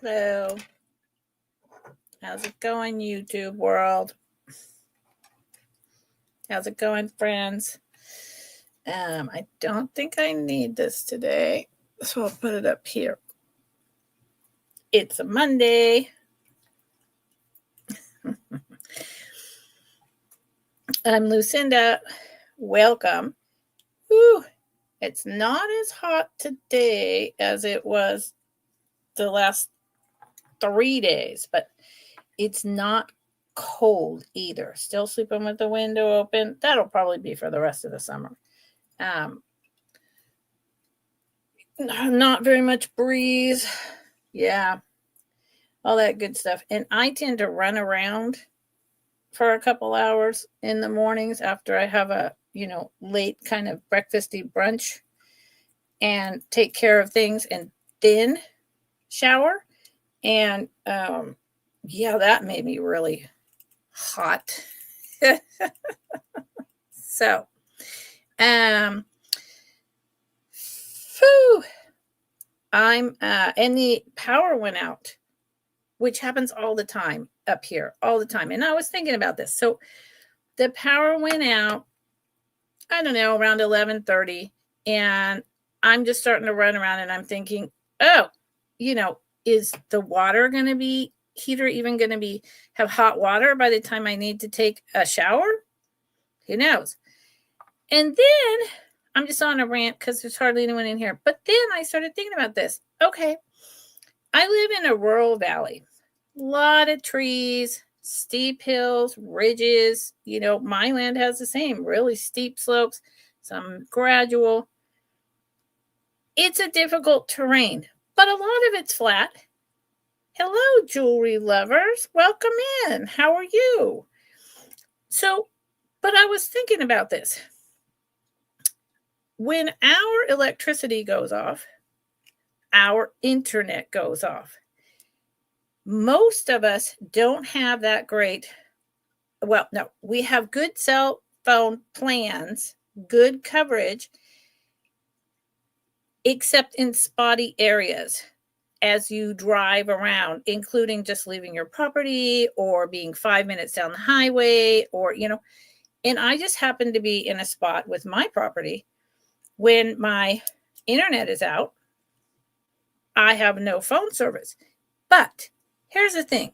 Hello. How's it going, YouTube world? How's it going, friends? I don't think I need this today, so I'll put it up here. It's a Monday. I'm Lucinda. Welcome. Whew. It's not as hot today as it was the last 3 days, but it's not cold either. Still sleeping with the window open. That'll probably be for the rest of the summer. Not very much breeze. Yeah. All that good stuff. And I tend to run around for a couple hours in the mornings after I have a, late kind of breakfasty brunch and take care of things and then shower. And that made me really hot. So, and the power went out, which happens all the time up here, all the time. And I was thinking about this. So the power went out, I don't know, around 11:30, and I'm just starting to run around and I'm thinking, is the water going to be heater even going to have hot water by the time I need to take a shower? Who knows? And then I'm just on a rant because there's hardly anyone in here. But then I started thinking about this. Okay, I live in a rural valley. A lot of trees, steep hills, ridges. My land has the same, really steep slopes, some gradual. It's a difficult terrain, but a lot of it's flat. Hello, jewelry lovers. Welcome in. How are you? But I was thinking about this. When our electricity goes off, our internet goes off. Most of us don't have that great. Well, no, we have good cell phone plans, good coverage, except in spotty areas as you drive around, including just leaving your property or being 5 minutes down the highway and I just happen to be in a spot with my property when my internet is out. I have no phone service. But here's the thing.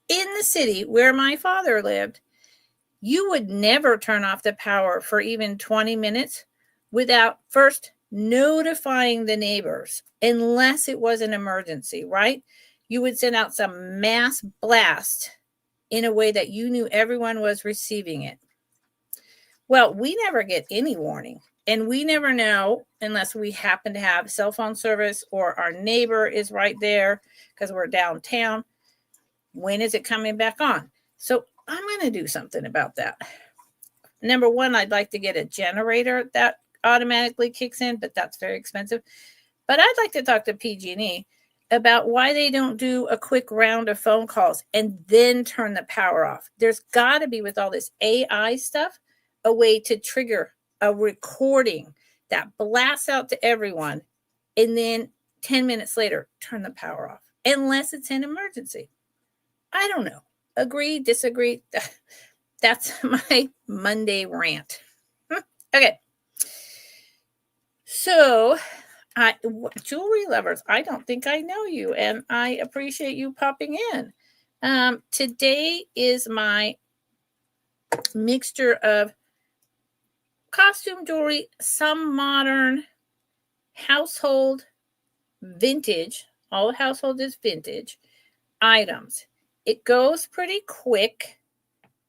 In the city where my father lived, you would never turn off the power for even 20 minutes without first notifying the neighbors, unless it was an emergency, right? You would send out some mass blast in a way that you knew everyone was receiving it. Well, we never get any warning, and we never know unless we happen to have cell phone service or our neighbor is right there because we're downtown. When is it coming back on? So I'm going to do something about that. Number one, I'd like to get a generator that automatically kicks in, but that's very expensive. But I'd like to talk to PG&E about why they don't do a quick round of phone calls and then turn the power off. There's got to be, with all this AI stuff, a way to trigger a recording that blasts out to everyone and then 10 minutes later, turn the power off, unless it's an emergency. I don't know. Agree, disagree? That's my Monday rant. Okay. So, jewelry lovers, I don't think I know you, and I appreciate you popping in. Today is my mixture of costume jewelry, some modern, household, vintage. All the household is vintage items. It goes pretty quick.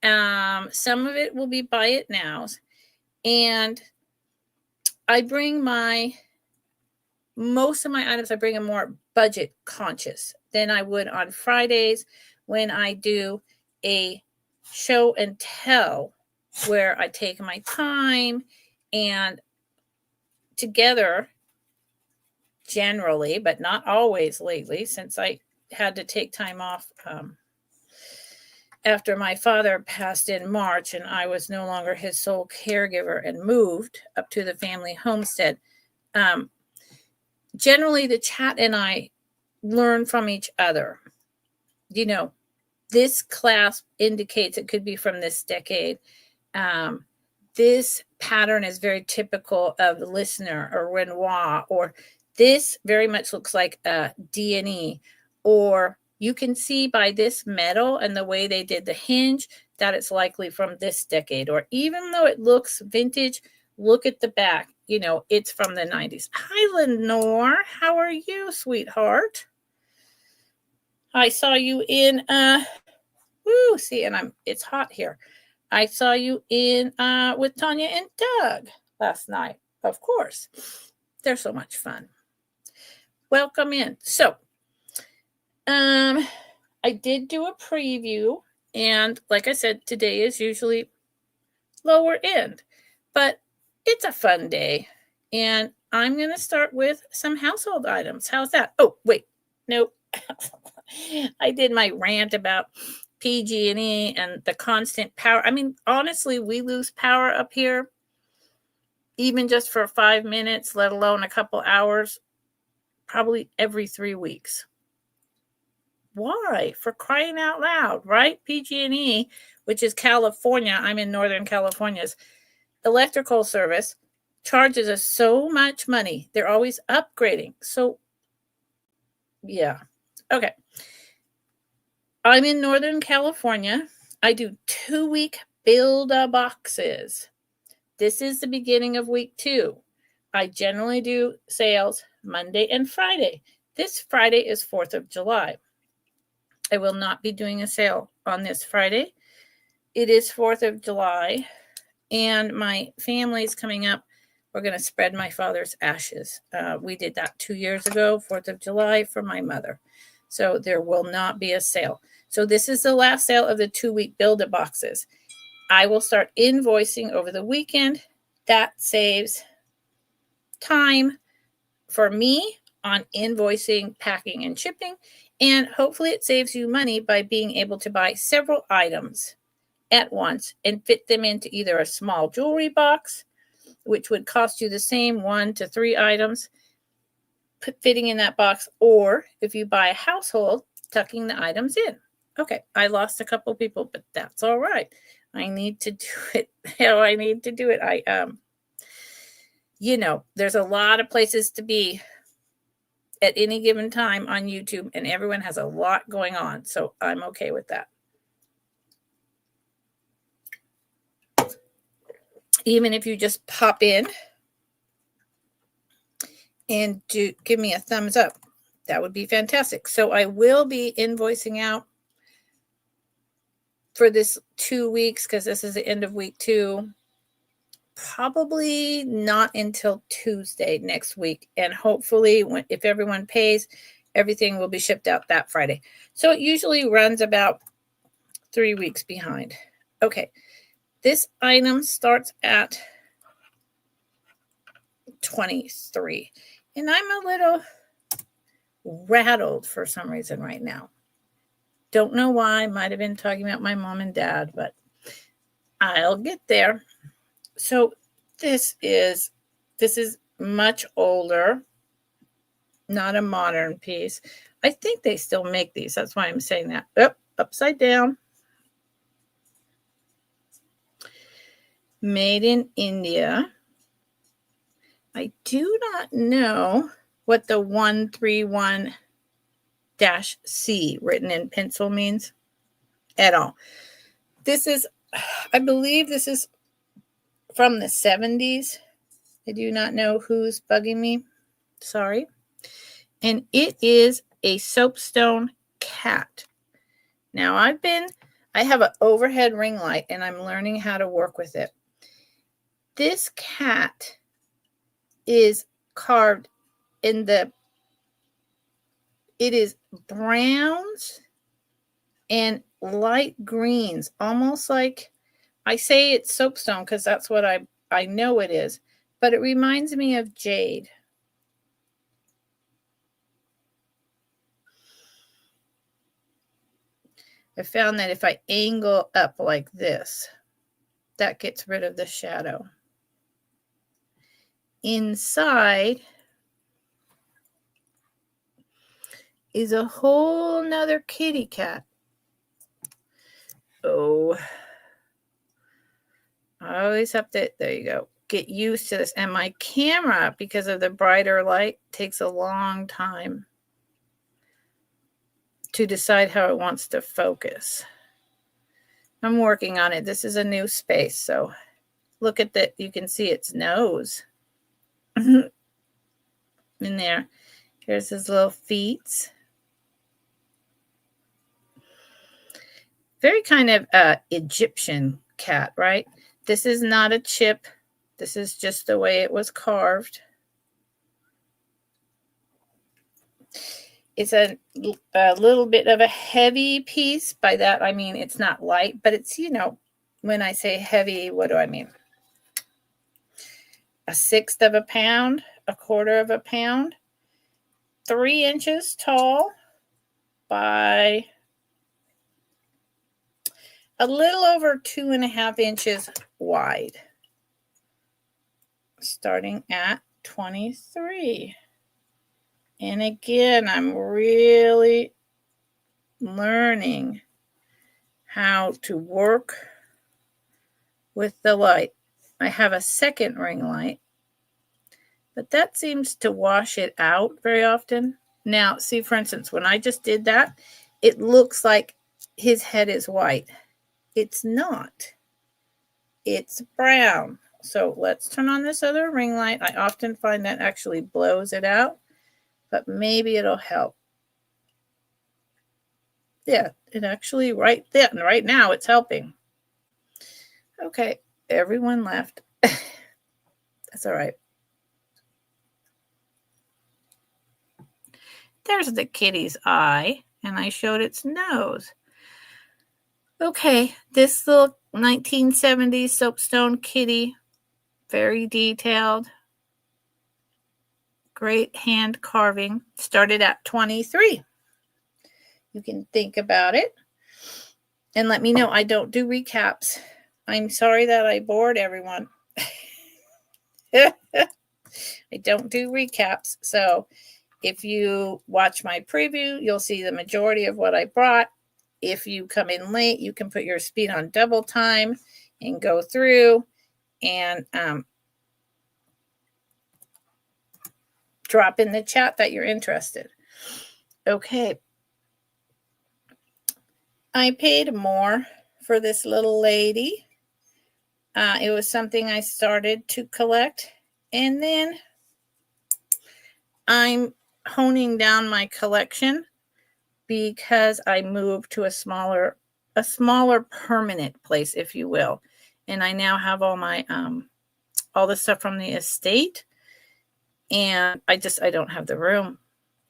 Some of it will be buy it nows. And I bring most of my items, I bring them more budget conscious than I would on Fridays when I do a show and tell where I take my time and together, generally, but not always lately, since I had to take time off after my father passed in March and I was no longer his sole caregiver and moved up to the family homestead. Generally, the chat and I learn from each other. You know, this clasp indicates it could be from this decade. This pattern is very typical of Listener or Renoir, or this very much looks like a D&E, or you can see by this metal and the way they did the hinge that it's likely from this decade. Or even though it looks vintage, look at the back. You know, it's from the 90s. Hi, Lenore. How are you, sweetheart? I saw you in, see, and it's hot here. I saw you in with Tanya and Doug last night. Of course. They're so much fun. Welcome in. So, I did do a preview, and like I said, today is usually lower end, but it's a fun day, and I'm going to start with some household items. How's that? Oh, wait. Nope. I did my rant about PG&E and the constant power. I mean, honestly, we lose power up here, even just for 5 minutes, let alone a couple hours, probably every 3 weeks. Why? For crying out loud, right? PG&E, which is California, I'm in Northern California's electrical service, charges us so much money. They're always upgrading. So, yeah. Okay. I'm in Northern California. I do 2-week build-a-boxes. This is the beginning of week 2. I generally do sales Monday and Friday. This Friday is 4th of July. I will not be doing a sale on this Friday. It is 4th of July, and my family's coming up. We're going to spread my father's ashes. We did that 2 years ago, 4th of July, for my mother. So there will not be a sale. So this is the last sale of the 2-week build-a-boxes. I will start invoicing over the weekend. That saves time for me on invoicing, packing, and shipping. And hopefully it saves you money by being able to buy several items at once and fit them into either a small jewelry box, which would cost you the same 1 to 3 items fitting in that box, or if you buy a household, tucking the items in. Okay, I lost a couple people, but that's all right. I need to do it how I need to do it. There's a lot of places to be at any given time on YouTube, and everyone has a lot going on, so I'm okay with that. Even if you just pop in and give me a thumbs up, that would be fantastic. So I will be invoicing out for this 2 weeks, because this is the end of week 2. Probably not until Tuesday next week. And hopefully, if everyone pays, everything will be shipped out that Friday. So it usually runs about 3 weeks behind. Okay. This item starts at $23. And I'm a little rattled for some reason right now. Don't know why. Might have been talking about my mom and dad, but I'll get there. So this is much older, not a modern piece. I think they still make these. That's why I'm saying that. Oh, upside down. Made in India. I do not know what the 131-C written in pencil means at all. I believe this is from the 70s. I do not know who's bugging me. Sorry. And it is a soapstone cat. Now I have an overhead ring light, and I'm learning how to work with it. This cat is carved it is browns and light greens, almost like, I say it's soapstone because that's what I know it is, but it reminds me of jade. I found that if I angle up like this, that gets rid of the shadow. Inside is a whole nother kitty cat. Oh, I always have to, there you go, get used to this. And my camera, because of the brighter light, takes a long time to decide how it wants to focus. I'm working on it. This is a new space, so look at that. You can see its nose in there. Here's his little feet. Very kind of Egyptian cat, right? This is not a chip. This is just the way it was carved. It's a little bit of a heavy piece. By that, I mean it's not light, but it's, you know, when I say heavy, what do I mean? 1/6 of a pound, 1/4 of a pound, 3 inches tall by a little over 2.5 inches wide, starting at 23. And again, I'm really learning how to work with the light. I have a second ring light, but that seems to wash it out very often. Now, see, for instance, when I just did that, it looks like his head is white. It's not. It's brown. So let's turn on this other ring light. I often find that actually blows it out, but maybe it'll help. Yeah, it actually right now it's helping. Okay, everyone left. That's all right. There's the kitty's eye, and I showed its nose. Okay, this little 1970s soapstone kitty, very detailed, great hand carving, started at 23. You can think about it and let me know. I don't do recaps. I'm sorry that I bored everyone. I don't do recaps. So if you watch my preview, you'll see the majority of what I brought. If you come in late, you can put your speed on double time and go through and drop in the chat that you're interested. Okay. I paid more for this little lady. It was something I started to collect, and then I'm honing down my collection because I moved to a smaller permanent place, if you will. And I now have all my all the stuff from the estate, and I don't have the room,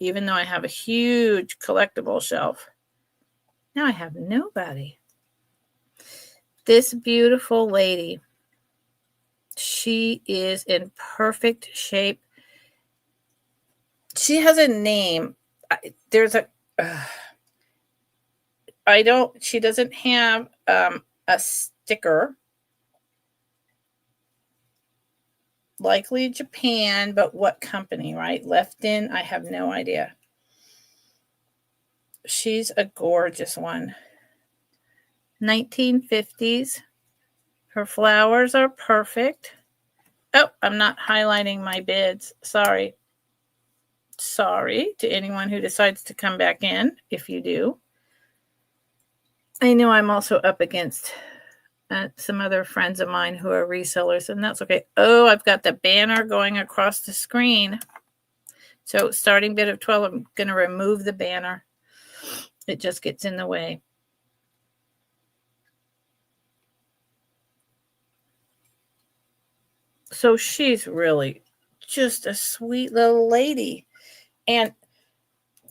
even though I have a huge collectible shelf. Now I have nobody. This beautiful lady, she is in perfect shape. She has a name. She doesn't have a sticker. Likely Japan, but what company, right? Left in, I have no idea. She's a gorgeous one. 1950s. Her flowers are perfect. Oh, I'm not highlighting my bids. Sorry. Sorry to anyone who decides to come back in, if you do. I know I'm also up against some other friends of mine who are resellers, and that's okay. Oh, I've got the banner going across the screen. So starting bid of 12, I'm going to remove the banner. It just gets in the way. So she's really just a sweet little lady. And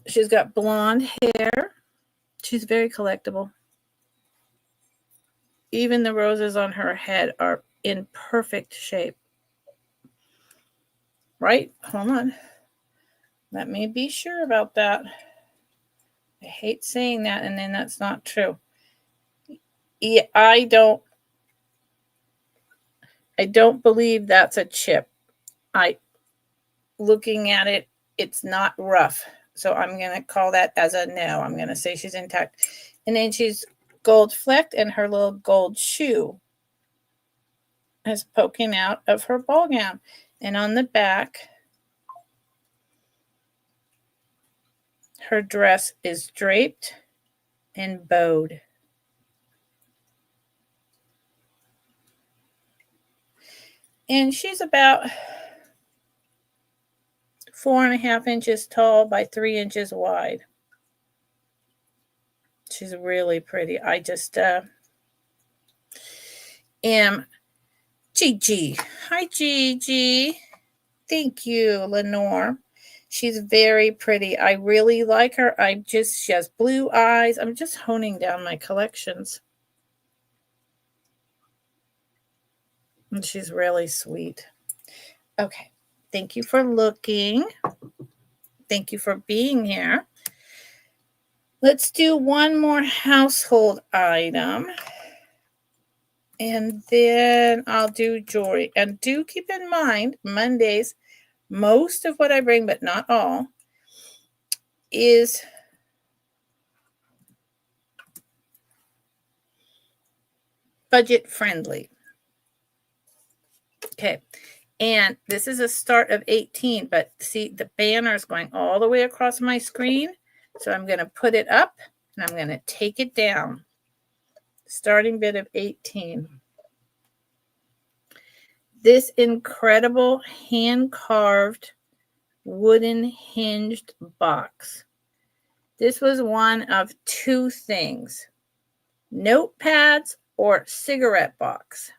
she's got blonde hair. She's very collectible. Even the roses on her head are in perfect shape. Right? Hold on. Let me be sure about that. I hate saying that, and then that's not true. Yeah, I don't believe that's a chip. Looking at it, it's not rough. So I'm going to call that as a no. I'm going to say she's intact. And then she's gold flecked, and her little gold shoe is poking out of her ball gown. And on the back, her dress is draped and bowed. And she's about 4.5 inches tall by 3 inches wide. She's really pretty. I just am Gigi. Hi, Gigi. Thank you, Lenore. She's very pretty. I really like her. She has blue eyes. I'm just honing down my collections. And she's really sweet. Okay. Thank you for looking. Thank you for being here. Let's do one more household item. And then I'll do jewelry. And do keep in mind, Mondays, most of what I bring, but not all, is budget friendly. Okay. And this is a start of 18, but see, the banner is going all the way across my screen. So I'm going to put it up and I'm going to take it down. Starting bid of 18. This incredible hand-carved wooden hinged box. This was one of two things: notepads or cigarette box.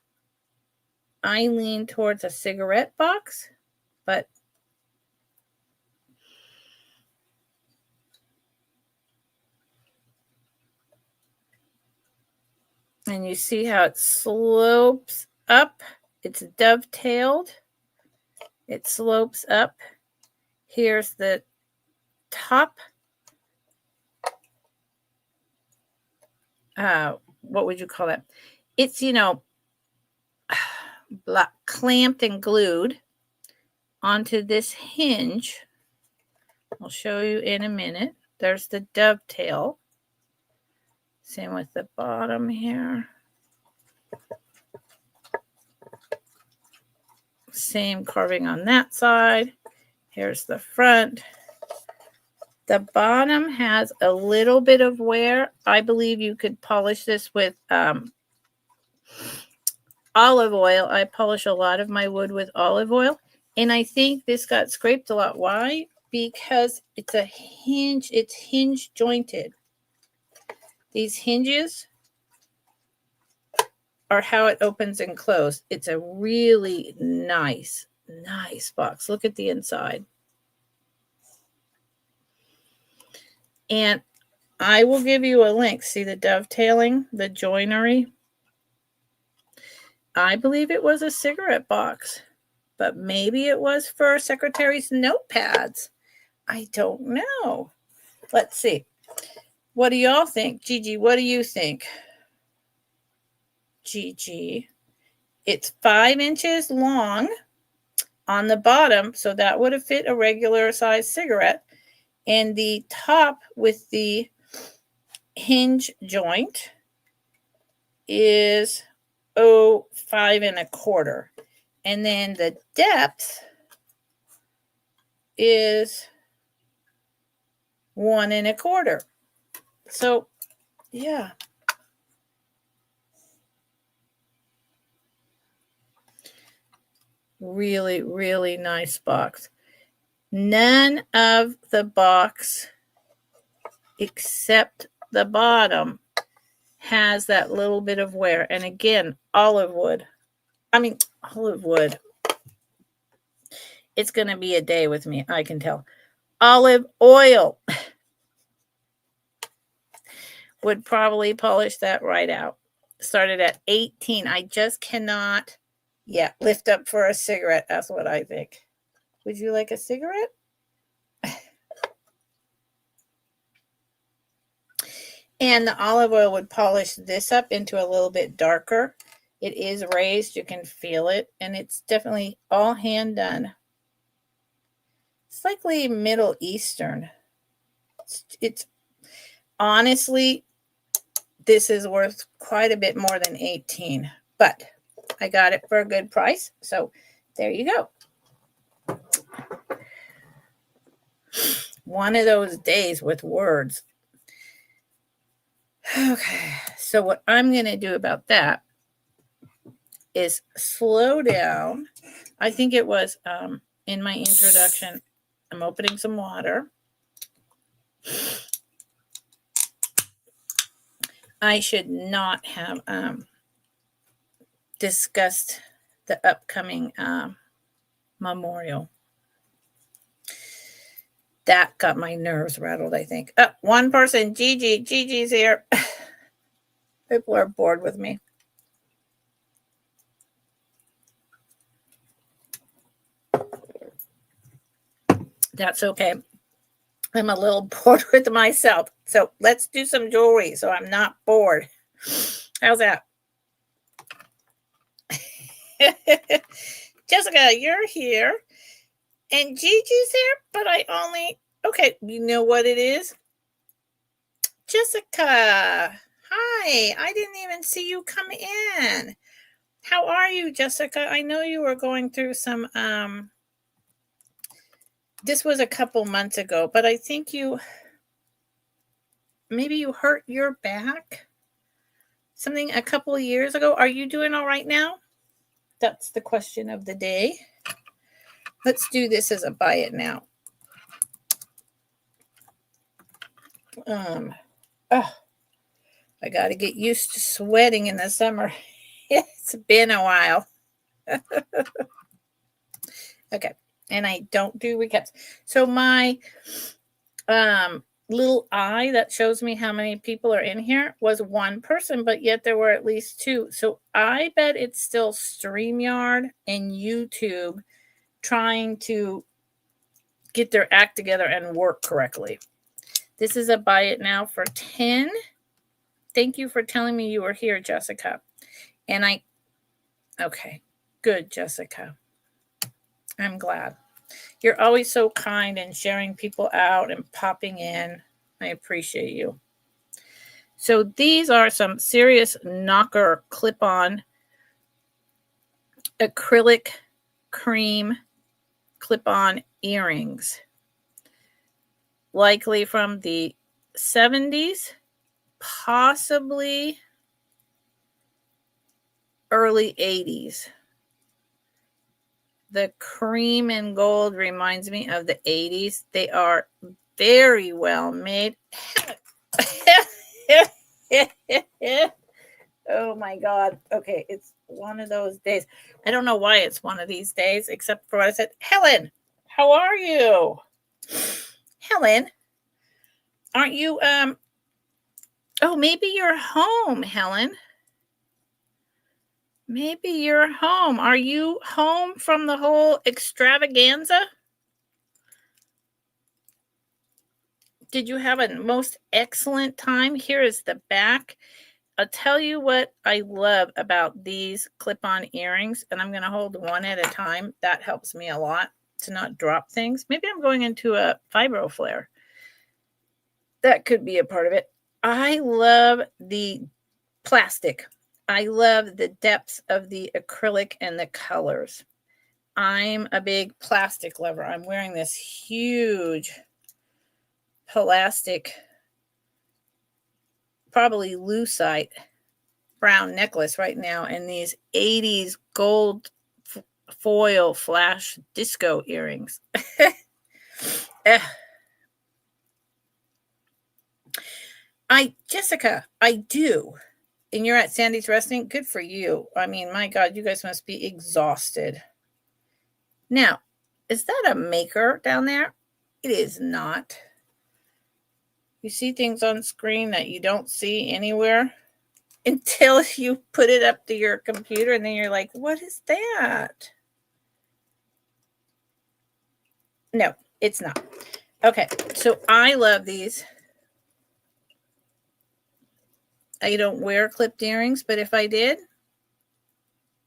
I lean towards a cigarette box, but and you see how it slopes up. It's dovetailed. It slopes up. Here's the top. What would you call that? It's, clamped and glued onto this hinge. I'll show you in a minute. There's the dovetail. Same with the bottom here. Same carving on that side. Here's the front. The bottom has a little bit of wear. I believe you could polish this with olive oil. I polish a lot of my wood with olive oil. And I think this got scraped a lot. Why? Because it's a hinge. It's hinge jointed. These hinges are how it opens and closes. It's a really nice box. Look at the inside. And I will give you a link. See the dovetailing, the joinery? I believe it was a cigarette box, but maybe it was for secretary's notepads. I don't know. Let's see. What do y'all think? Gigi, what do you think? Gigi. It's 5 inches long on the bottom, so that would have fit a regular size cigarette. And the top with the hinge joint is 5.25. And then the depth is 1.25. So, yeah. Really, really nice box. None of the box except the bottom has that little bit of wear. And again, olive wood. It's going to be a day with me, I can tell. Olive oil would probably polish that right out. Started at 18. I just cannot, lift up for a cigarette. That's what I think. Would you like a cigarette? And the olive oil would polish this up into a little bit darker. It is raised. You can feel it. And it's definitely all hand done. It's likely Middle Eastern. It's honestly, this is worth quite a bit more than 18, but I got it for a good price. So there you go. One of those days with words. Okay, so what I'm going to do about that is slow down. I think it was in my introduction. I'm opening some water. I should not have discussed the upcoming memorial. That got my nerves rattled, I think. One person, Gigi's here. People are bored with me. That's okay. I'm a little bored with myself. So let's do some jewelry so I'm not bored. How's that? Jessica, you're here. And Gigi's here, but okay, you know what it is? Jessica. Hi, I didn't even see you come in. How are you, Jessica? I know you were going through some, this was a couple months ago, but I think maybe you hurt your back? Something a couple of years ago. Are you doing all right now? That's the question of the day. Let's do this as a buy it now. I got to get used to sweating in the summer. It's been a while. Okay. And I don't do recaps. So my little eye that shows me how many people are in here was one person, but yet there were at least two. So I bet it's still StreamYard and YouTube trying to get their act together and work correctly. This is a buy it now for 10. Thank you for telling me you were here, Jessica. And okay, good, Jessica. I'm glad. You're always so kind and sharing people out and popping in. I appreciate you. So these are some serious knocker clip-on acrylic cream clip-on earrings. Likely from the 70s, possibly early 80s. The cream and gold reminds me of the 80s. They are very well made. Oh my God. Okay, it's one of those days. I don't know why it's one of these days, except for what I said. Helen, how are you? Helen, aren't you, oh, maybe you're home, Helen. Maybe you're home. Are you home from the whole extravaganza? Did you have a most excellent time? Here is the back. I'll tell you what I love about these clip-on earrings, and I'm going to hold one at a time. That helps me a lot to not drop things. Maybe I'm going into a fibro flare. That could be a part of it. I love the plastic. I love the depths of the acrylic and the colors. I'm a big plastic lover. I'm wearing this huge plastic, probably lucite brown necklace right now, and these 80s gold foil flash disco earrings. Jessica, I do. And you're at Sandy's Resting? Good for you. I mean, my God, you guys must be exhausted. Now, is that a maker down there? It is not. You see things on screen that you don't see anywhere until you put it up to your computer, and then you're like, what is that? No, it's not. Okay, so I love these. I don't wear clipped earrings, but if I did,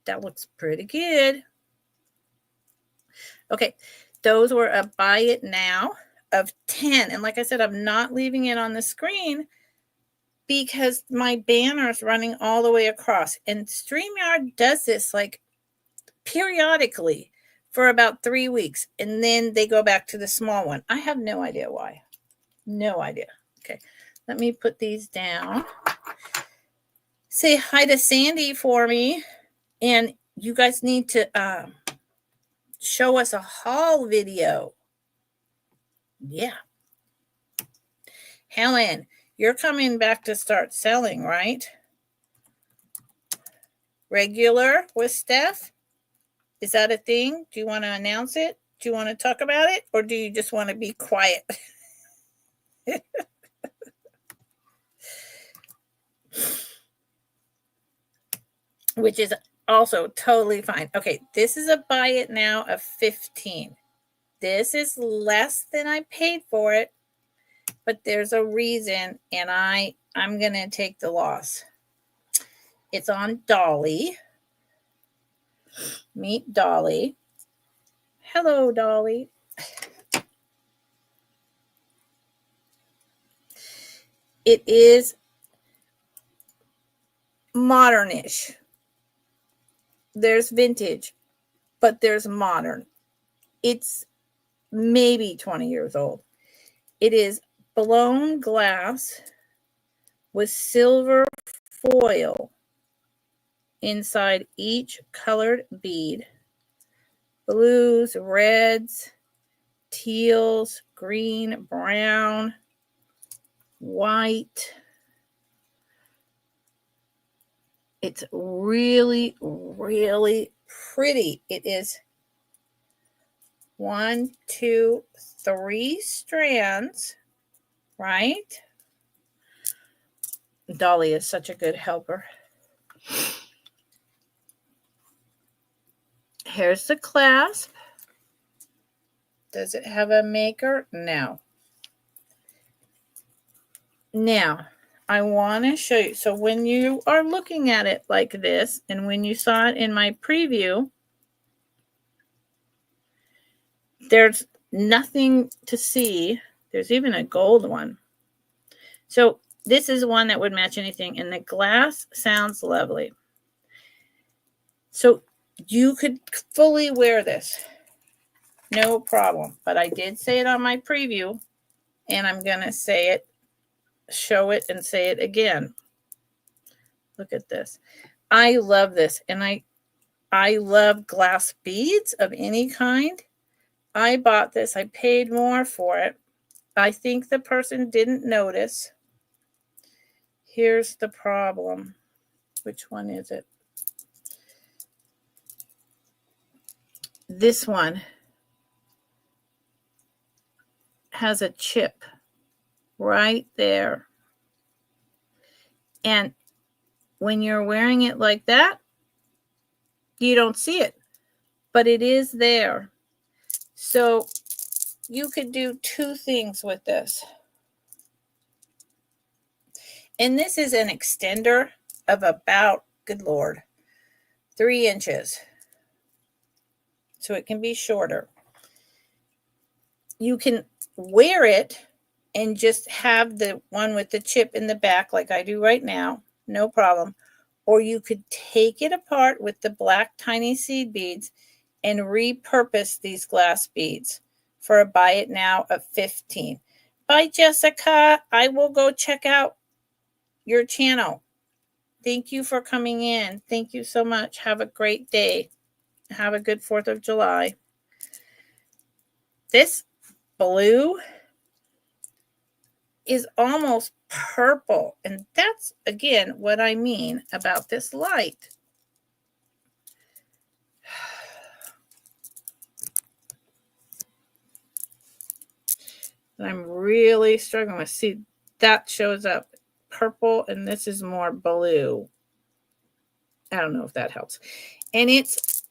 that looks pretty good. Okay, those were a buy it now. of 10. And like I said, I'm not leaving it on the screen because my banner is running all the way across. And StreamYard does this like periodically for about 3 weeks. And then they go back to the small one. I have no idea why. No idea. Okay, let me put these down. Say hi to Sandy for me. And you guys need to show us a haul video. Yeah. Helen, you're coming back to start selling, right? Regular with Steph? Is that a thing? Do you want to announce it? Do you want to talk about it? Or do you just want to be quiet? Which is also totally fine. Okay, this is a buy it now of 15. This is less than I paid for it, but there's a reason, and I'm going to take the loss. It's on Dolly. Meet Dolly. Hello, Dolly. It is modernish. There's vintage, but there's modern. It's maybe 20 years old. It is blown glass with silver foil inside each colored bead. Blues, reds, teals, green, brown, white. It's really, really pretty. It is 1, 2, 3 strands, right? Dolly is such a good helper. Here's the clasp. Does it have a maker? No. Now, I want to show you. So when you are looking at it like this, and when you saw it in my preview, there's nothing to see. There's even a gold one. So this is one that would match anything. And the glass sounds lovely. So you could fully wear this. No problem. But I did say it on my preview. And I'm going to say it, show it, and say it again. Look at this. I love this. And I love glass beads of any kind. I bought this. I paid more for it. I think the person didn't notice. Here's the problem. Which one is it? This one has a chip right there. And when you're wearing it like that, you don't see it. But it is there. So you could do 2 things with this. And this is an extender of about, good Lord, 3 inches. So it can be shorter. You can wear it and just have the one with the chip in the back like I do right now. No problem. Or you could take it apart with the black tiny seed beads and repurpose these glass beads for a buy it now of 15. Bye, Jessica. I will go check out your channel. Thank you for coming in. Thank you so much. Have a great day. Have a good 4th of July. This blue is almost purple. And that's, again, what I mean about this light. And I'm really struggling with, see, that shows up purple, and this is more blue. I don't know if that helps. And it's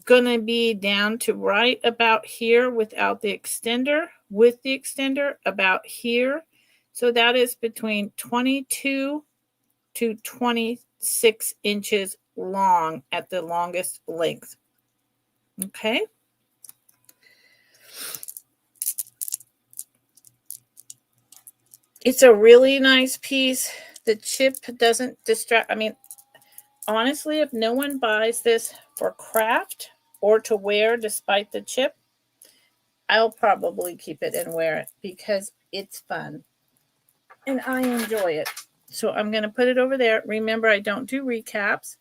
going to be down to right about here without the extender, with the extender about here. So that is between 22 to 26 inches long at the longest length. Okay. It's a really nice piece. The chip doesn't distract. I mean, honestly, if no one buys this for craft or to wear despite the chip, I'll probably keep it and wear it because it's fun and I enjoy it. So I'm going to put it over there. Remember, I don't do recaps.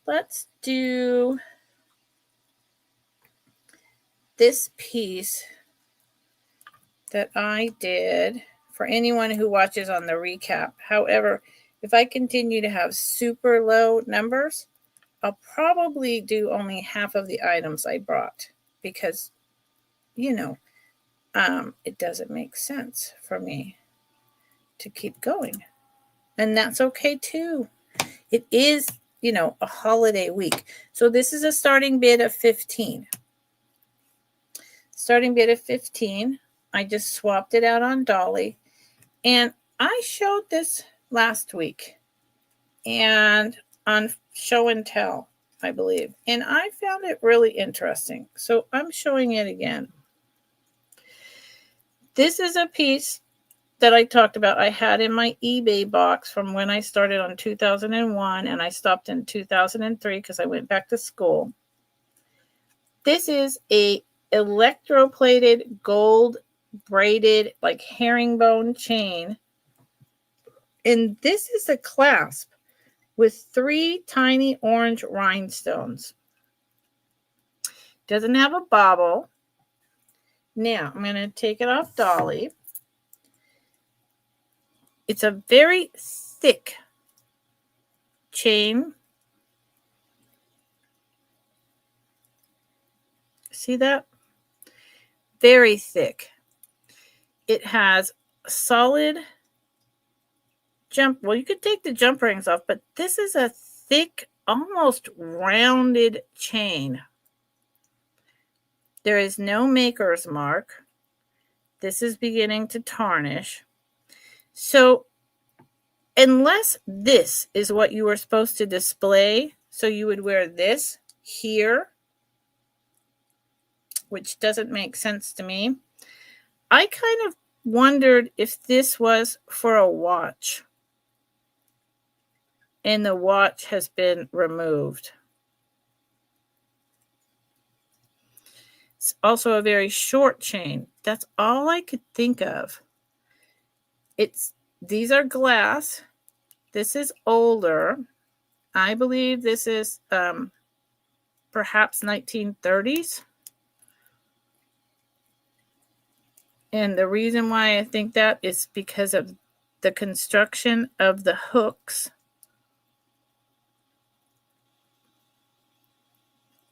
Let's do this piece that I did for anyone who watches on the recap. However, if I continue to have super low numbers, I'll probably do only half of the items I brought because, it doesn't make sense for me to keep going. And that's okay too. It is, a holiday week. So this is a starting bid of 15. Starting bid of 15. I just swapped it out on Dolly. And I showed this last week and on Show and Tell, I believe. And I found it really interesting. So I'm showing it again. This is a piece that I talked about. I had in my eBay box from when I started on 2001 and I stopped in 2003 because I went back to school. This is a electroplated gold braided like herringbone chain. And this is a clasp with 3 tiny orange rhinestones. Doesn't have a bobble. Now, I'm going to take it off Dolly. It's a very thick chain. See that? Very thick. It has solid jump. Well, you could take the jump rings off, but this is a thick, almost rounded chain. There is no maker's mark. This is beginning to tarnish. So unless this is what you were supposed to display, so you would wear this here, which doesn't make sense to me. I kind of wondered if this was for a watch and the watch has been removed. It's also a very short chain. That's all I could think of. These are glass. This is older. I believe this is perhaps 1930s. And the reason why I think that is because of the construction of the hooks.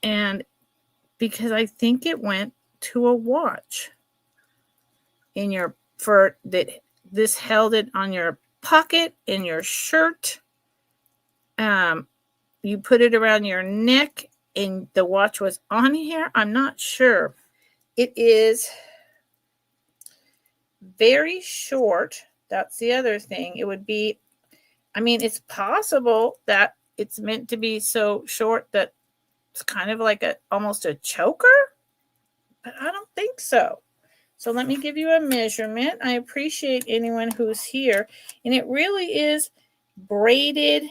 And because I think it went to a watch this held it on your pocket in your shirt. You put it around your neck and the watch was on here. I'm not sure. It is very short. That's the other thing. It would be, it's possible that it's meant to be so short that it's kind of like almost a choker, but I don't think so. So let me give you a measurement. I appreciate anyone who's here. And it really is braided.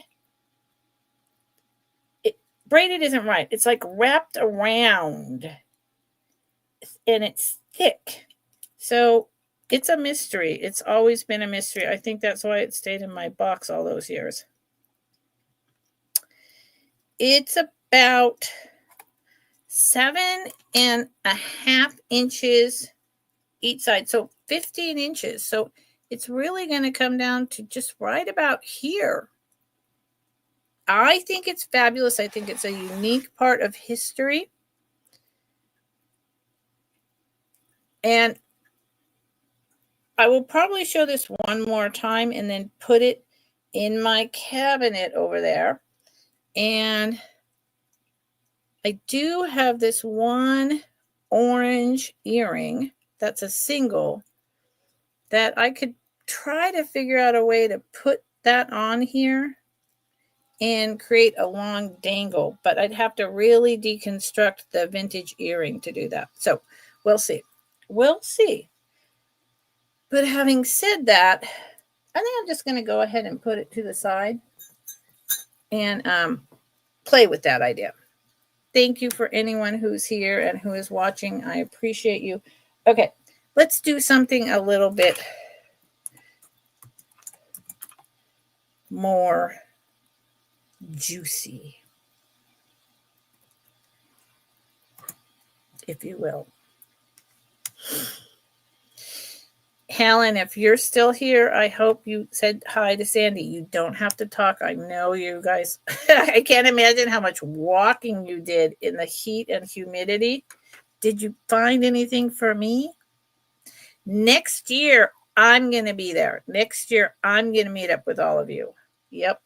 Braided isn't right. It's like wrapped around. And it's thick. So it's a mystery. It's always been a mystery. I think that's why it stayed in my box all those years. It's about 7.5 inches each side. So 15 inches. So it's really going to come down to just right about here. I think it's fabulous. I think it's a unique part of history. And I will probably show this one more time and then put it in my cabinet over there. And I do have this one orange earring that's a single that I could try to figure out a way to put that on here and create a long dangle, but I'd have to really deconstruct the vintage earring to do that. So We'll see. We'll see. But having said that, I think I'm just going to go ahead and put it to the side and play with that idea. Thank you for anyone who's here and who is watching. I appreciate you. Okay, let's do something a little bit more juicy, if you will. Helen, if you're still here, I hope you said hi to Sandy. You don't have to talk. I know you guys, I can't imagine how much walking you did in the heat and humidity. Did you find anything for me? Next year, I'm going to be there. Next year, I'm going to meet up with all of you. Yep.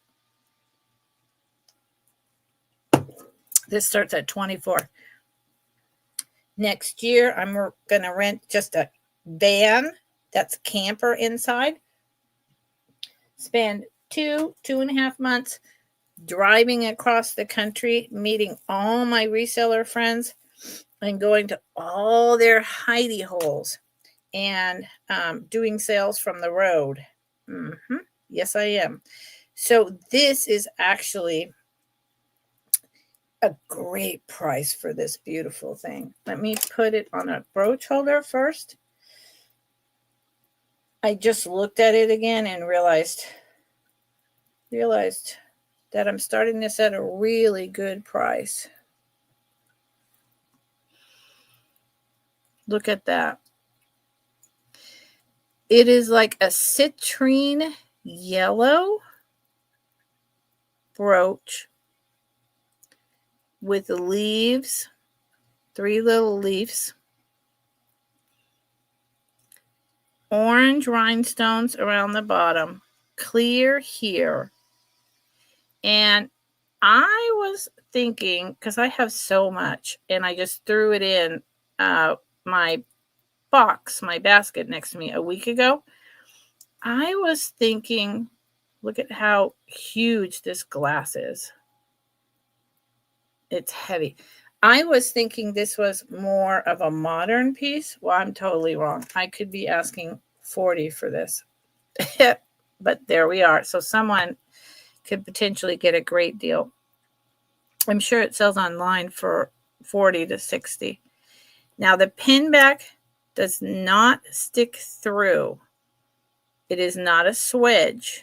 This starts at 24. Next year, I'm going to rent just a van that's camper inside. Spend 2.5 months driving across the country, meeting all my reseller friends, and going to all their hidey holes and doing sales from the road. Yes, I am. So this is actually a great price for this beautiful thing. Let me put it on a brooch holder first. I just looked at it again and realized that I'm starting this at a really good price. Look at that. It is like a citrine yellow brooch with leaves, 3 little leaves, orange rhinestones around the bottom, clear here. And I was thinking, because I have so much, and I just threw it in my box, my basket next to me a week ago. I was thinking, look at how huge this glass is. It's heavy. I was thinking this was more of a modern piece. Well, I'm totally wrong. I could be asking $40 for this. But there we are. So someone could potentially get a great deal. I'm sure it sells online for $40 to $60. Now the pin back does not stick through. It is not a swedge.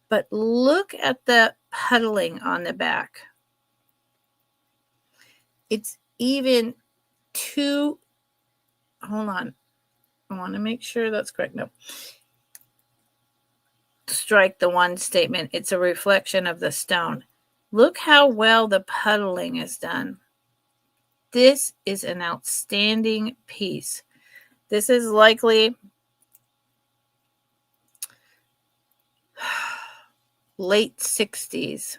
But look at the puddling on the back. It's even too, hold on. I want to make sure that's correct. No. Strike the one statement. It's a reflection of the stone. Look how well the puddling is done. This is an outstanding piece. This is likely late 60s.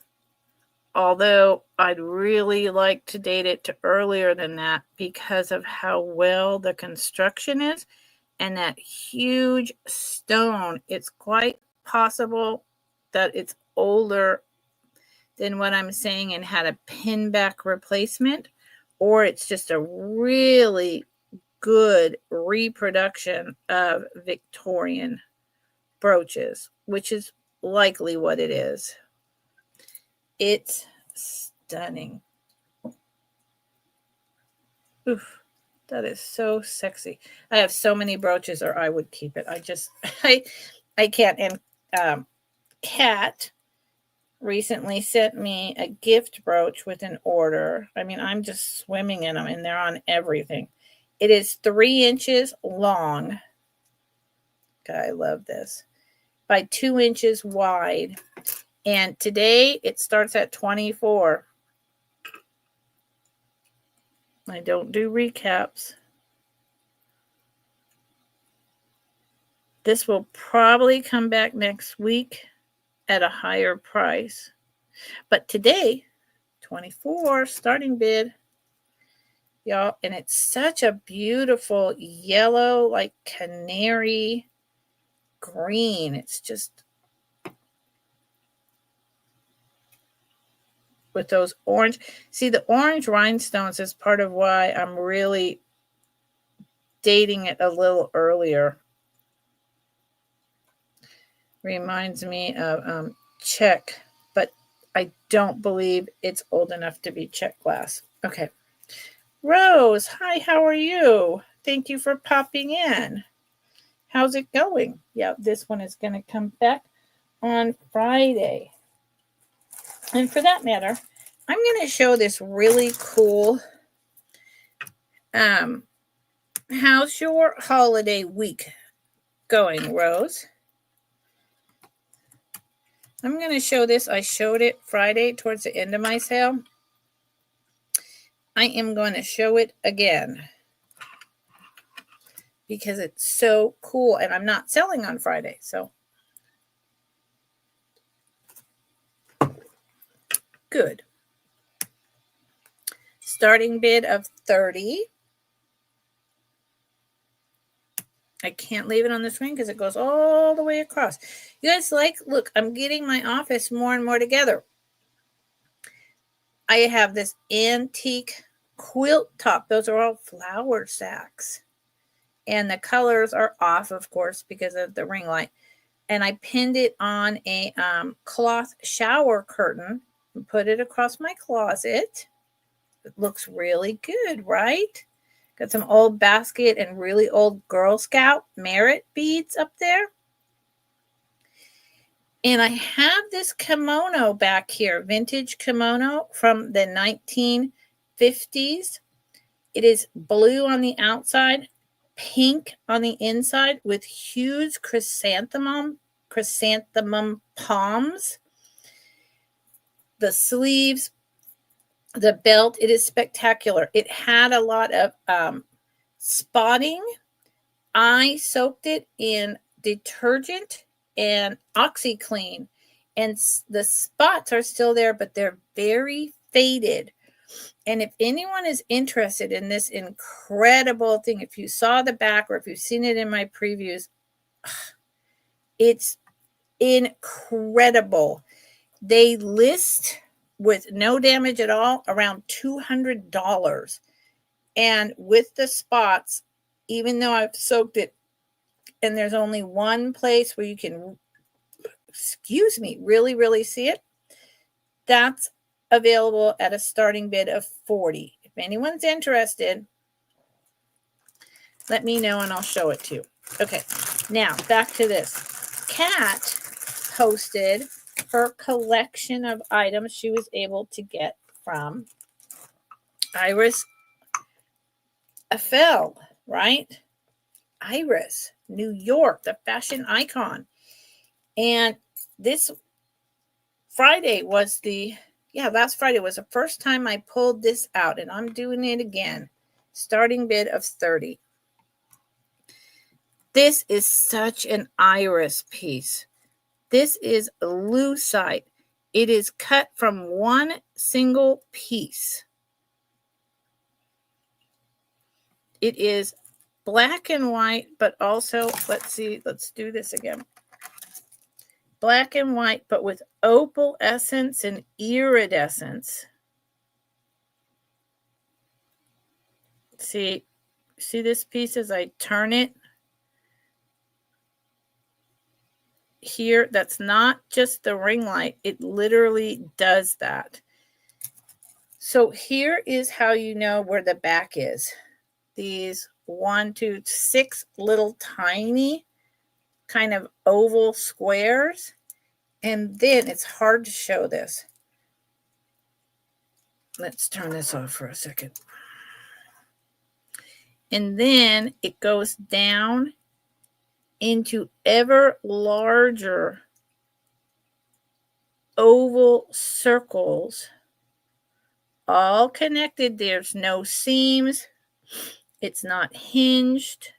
Although I'd really like to date it to earlier than that because of how well the construction is and that huge stone. It's quite possible that it's older than what I'm saying and had a pin back replacement, or it's just a really good reproduction of Victorian brooches, which is likely what it is. It's stunning. Oof, that is so sexy. I have so many brooches, or I would keep it. I can't. And Kat recently sent me a gift brooch with an order. I mean, I'm just swimming in them, and they're on everything. It is 3 inches long. God, I love this. By 2 inches wide. And today it starts at 24. I don't do recaps. This will probably come back next week at a higher price. But today, 24 starting bid. Y'all, and it's such a beautiful yellow, like canary green. It's just with those orange. See, the orange rhinestones is part of why I'm really dating it a little earlier. Reminds me of check, but I don't believe it's old enough to be check glass. Okay. Rose, hi, how are you? Thank you for popping in. How's it going? Yeah, this one is going to come back on Friday. And for that matter, I'm going to show this really cool how's your holiday week going, Rose? I'm going to show this. I showed it Friday towards the end of my sale. I am going to show it again because it's so cool, and I'm not selling on Friday. So good. Starting bid of 30. I can't leave it on the screen because it goes all the way across. You guys look, I'm getting my office more and more together. I have this antique quilt top. Those are all flower sacks. And the colors are off, of course, because of the ring light. And I pinned it on a cloth shower curtain and put it across my closet. It looks really good, right? Got some old basket and really old Girl Scout merit beads up there. And I have this kimono back here, vintage kimono from the 1950s. It is blue on the outside, pink on the inside with huge chrysanthemum palms. The sleeves, the belt, it is spectacular. It had a lot of spotting. I soaked it in detergent and OxyClean, and the spots are still there, but they're very faded. And if anyone is interested in this incredible thing, if you saw the back or if you've seen it in my previews, it's incredible. They list with no damage at all around $200. And with the spots, even though I've soaked it, and there's only one place where you can, really, really see it, that's available at a starting bid of 40. If anyone's interested, let me know and I'll show it to you. Okay, now back to this. Kat posted her collection of items she was able to get from Iris Affel, right? Iris, New York, the fashion icon. And this Friday was last Friday was the first time I pulled this out, and I'm doing it again. Starting bid of 30. This is such an Iris piece. This is lucite. It is cut from one single piece. It is black and white, but also, let's do this again. Black and white, but with opal essence and iridescence. See this piece as I turn it? Here, that's not just the ring light. It literally does that. So here is how you know where the back is. These 1, 2, 6 little tiny kind of oval squares. And then it's hard to show this. Let's turn this off for a second. And then it goes down into ever larger oval circles, all connected. There's no seams. It's not hinged.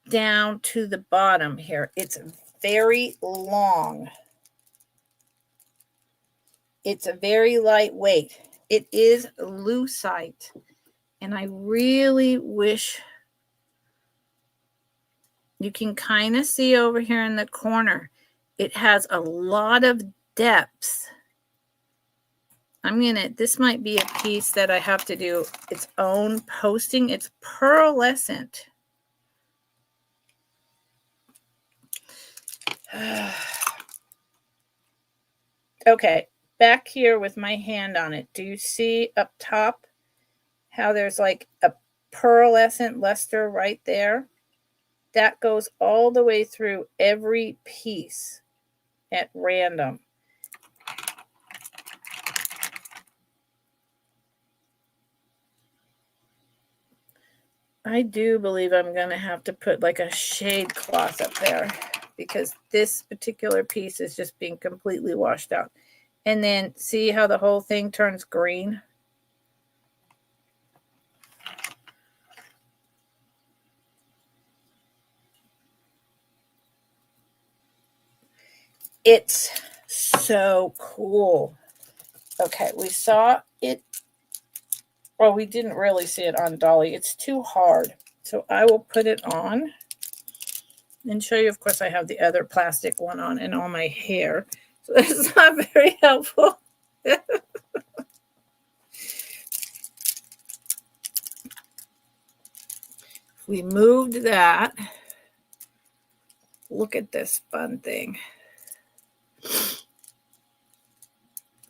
Down to the bottom here. It's very long. It's a very lightweight. It is lucite. And I really wish you can kind of see over here in the corner. It has a lot of depth. This might be a piece that I have to do its own posting. It's pearlescent. Okay, back here with my hand on it. Do you see up top how there's like a pearlescent luster right there? That goes all the way through every piece at random. I do believe I'm going to have to put like a shade cloth up there because this particular piece is just being completely washed out. And then see how the whole thing turns green? It's so cool. Okay, we saw it. Well, we didn't really see it on Dolly. It's too hard. So I will put it on and show you. Of course, I have the other plastic one on and all my hair. So that's not very helpful. We moved that. Look at this fun thing.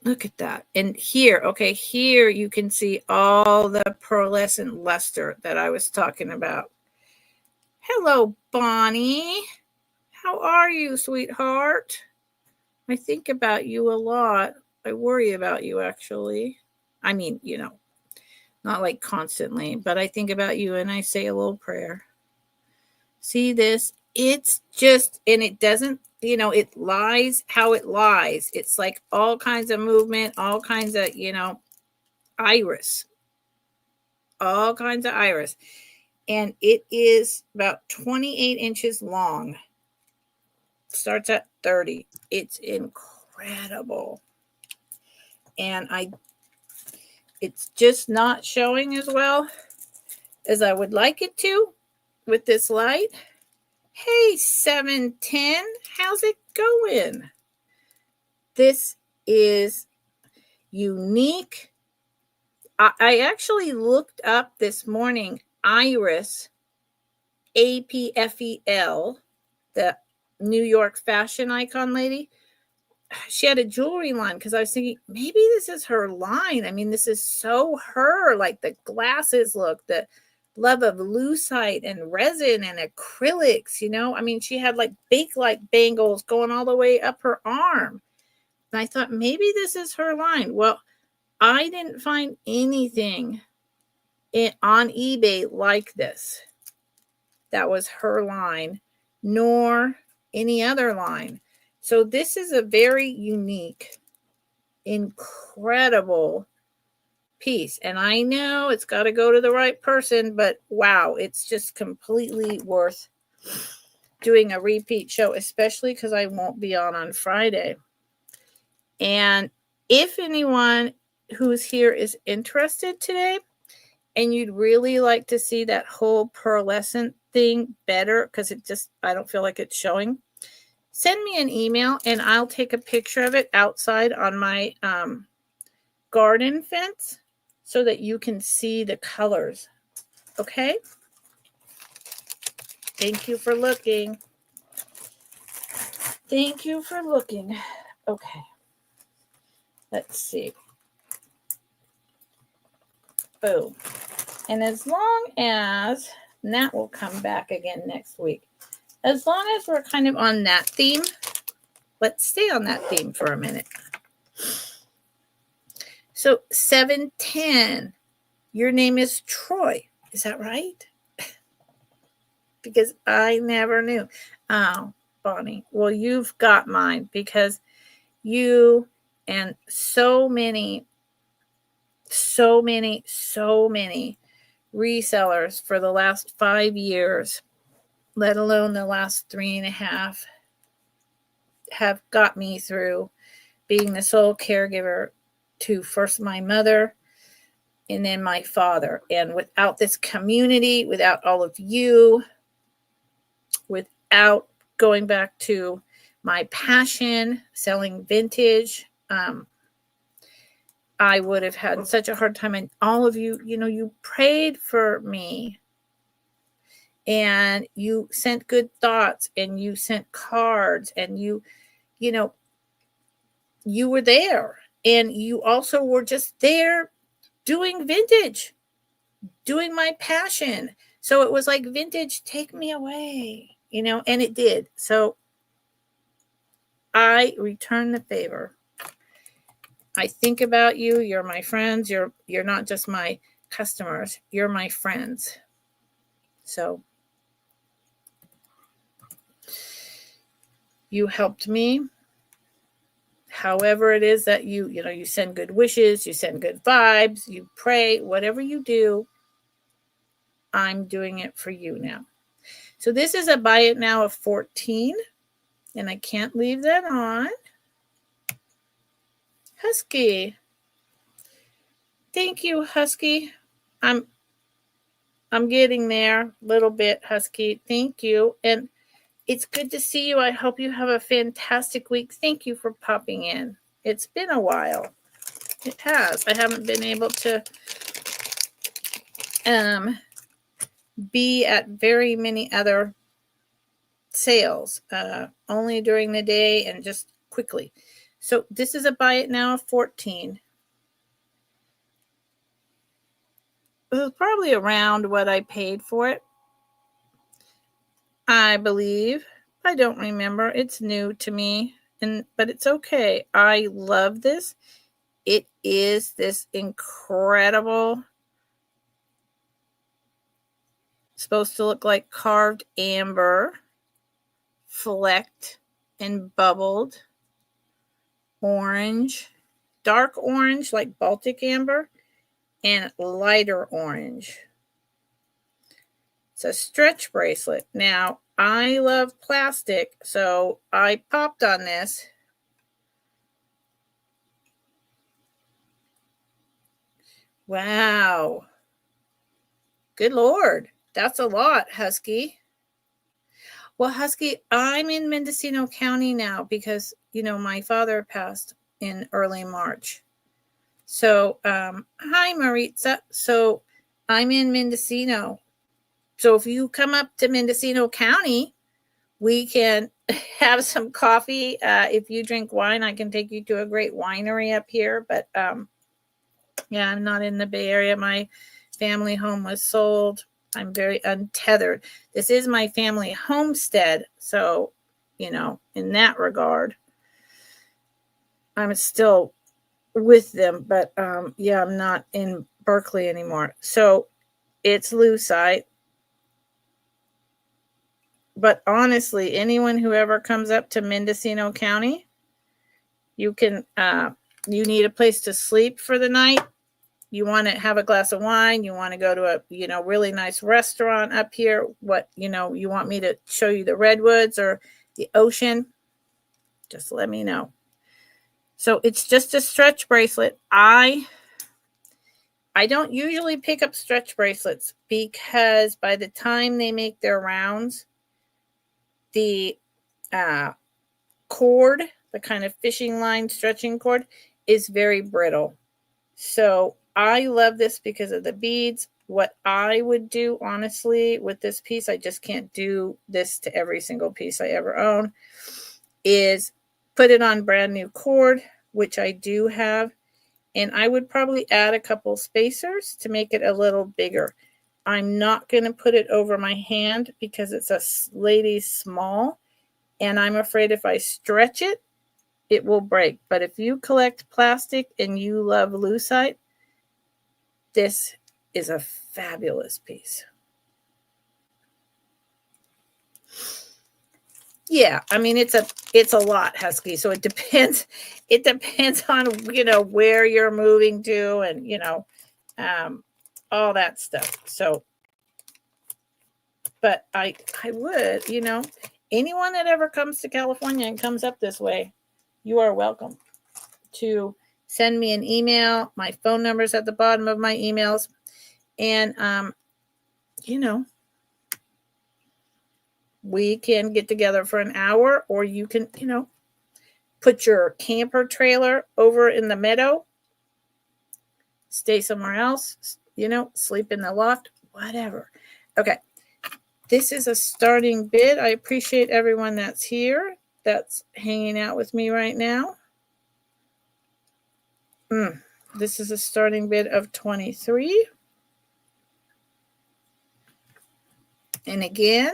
Look at that. And here, okay, here you can see all the pearlescent luster that I was talking about. Hello, Bonnie. How are you, sweetheart? I think about you a lot. I worry about you, actually. I mean, not like constantly, but I think about you and I say a little prayer. See this? It's just, and it doesn't, it lies how it lies. It's like all kinds of movement, all kinds of, iris. All kinds of iris. And it is about 28 inches long. Starts at 30. It's incredible. And it's just not showing as well as I would like it to with this light. Hey, 710, how's it going? This is unique. I actually looked up this morning Iris, APFEL, the New York fashion icon lady. She had a jewelry line because I was thinking maybe this is her line. This is so her, like the glasses look, the love of lucite and resin and acrylics, she had like bake-like bangles going all the way up her arm. And I thought maybe this is her line. Well, I didn't find anything on eBay like this. That was her line, nor any other line. So this is a very unique, incredible piece. And I know it's got to go to the right person, but wow, it's just completely worth doing a repeat show, especially because I won't be on Friday. And if anyone who's here is interested today and you'd really like to see that whole pearlescent thing better, because I don't feel like it's showing, send me an email and I'll take a picture of it outside on my garden fence so that you can see the colors. Okay? Thank you for looking. Thank you for looking. Okay. Let's see. Boom. And as long as, and that will come back again next week. As long as we're kind of on that theme, let's stay on that theme for a minute. So 710, your name is Troy. Is that right? Because I never knew. Oh, Bonnie. Well, you've got mine because you and so many resellers for the last 5 years, let alone the last 3.5, have got me through being the sole caregiver to first my mother and then my father. And without this community, without all of you, without going back to my passion, selling vintage. I would have had such a hard time. And all of you, you prayed for me. And you sent good thoughts, and you sent cards, and you were there. And you also were just there doing vintage, doing my passion. So it was like, vintage, take me away, and it did. So I return the favor. I think about you. You're my friends. You're not just my customers. You're my friends. So you helped me. However it is that you send good wishes, you send good vibes, you pray, whatever you do, I'm doing it for you now. So this is a buy it now of 14, and I can't leave that on. Husky. Thank you, Husky. I'm getting there a little bit, Husky. Thank you. And it's good to see you. I hope you have a fantastic week. Thank you for popping in. It's been a while. It has. I haven't been able to be at very many other sales, only during the day and just quickly. So this is a buy it now of 14. It was probably around what I paid for it, I believe. I don't remember. It's new to me, but it's okay. I love this. It is this incredible, supposed to look like carved amber, flecked and bubbled orange, dark orange like Baltic amber, and lighter orange. It's a stretch bracelet. Now, I love plastic, so I popped on this. Wow. Good Lord. That's a lot, Husky. Well, Husky, I'm in Mendocino County now because, my father passed in early March. So, hi, Maritza. So, I'm in Mendocino. So, if you come up to Mendocino County, we can have some coffee. If you drink wine, I can take you to a great winery up here. But, yeah, I'm not in the Bay Area. My family home was sold. I'm very untethered. This is my family homestead. So, in that regard, I'm still with them. But, yeah, I'm not in Berkeley anymore. So it's lucite. But honestly, anyone who ever comes up to Mendocino County, you can, you need a place to sleep for the night. You want to have a glass of wine. You want to go to a, really nice restaurant up here. What, you want me to show you the redwoods or the ocean? Just let me know. So it's just a stretch bracelet. I don't usually pick up stretch bracelets because by the time they make their rounds, the cord, the kind of fishing line stretching cord, is very brittle. So I love this because of the beads. What I would do, honestly, with this piece, I just can't do this to every single piece I ever own, is put it on brand new cord, which I do have. And I would probably add a couple spacers to make it a little bigger. I'm not going to put it over my hand because it's a lady's small. And I'm afraid if I stretch it, it will break. But if you collect plastic and you love lucite, this is a fabulous piece. Yeah, I mean, it's a lot, Husky. So it depends on, where you're moving to and, all that stuff. So, but I would, anyone that ever comes to California and comes up this way, you are welcome to send me an email. My phone number is at the bottom of my emails. And, We can get together for an hour, or you can, put your camper trailer over in the meadow, stay somewhere else, sleep in the loft, whatever. Okay. This is a starting bid. I appreciate everyone that's here, that's hanging out with me right now. This is a starting bid of 23. And again,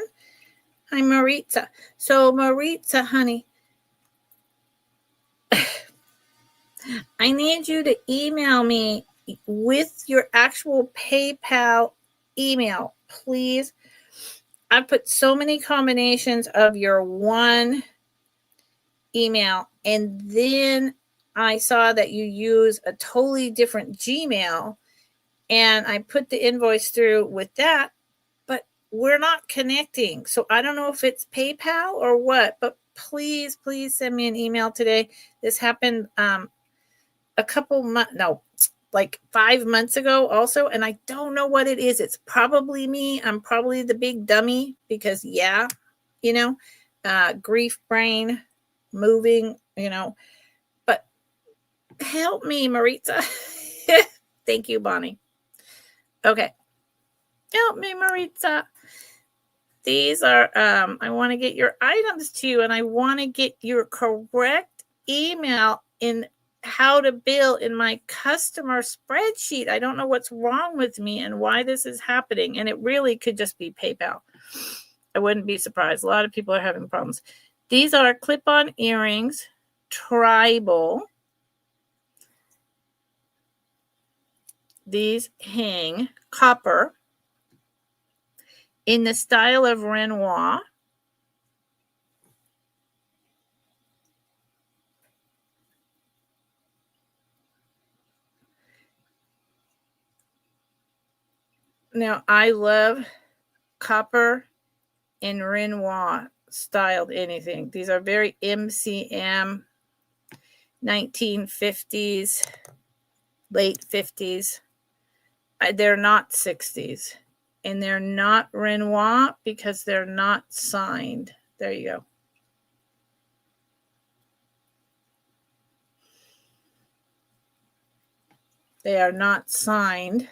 hi, Maritza. So, Maritza, honey, I need you to email me with your actual PayPal email, please. I put so many combinations of your one email, and then I saw that you use a totally different Gmail, and I put the invoice through with that, but we're not connecting. So I don't know if it's PayPal or what, but please send me an email today. This happened a couple months, no, like 5 months ago also, and I don't know what it is. It's probably me. I'm probably the big dummy because, grief brain moving, but help me, Maritza. Thank you, Bonnie. Okay. Help me, Maritza. These are, I want to get your items to you, and I want to get your correct email in how to bill in my customer spreadsheet. I don't know what's wrong with me and why this is happening. And it really could just be PayPal. I wouldn't be surprised. A lot of people are having problems. These are clip-on earrings, tribal. These hang copper in the style of Renoir. Now, I love copper and Renoir styled anything. These are very MCM, 1950s, late 50s. They're not 60s. And they're not Renoir because they're not signed. There you go. They are not signed.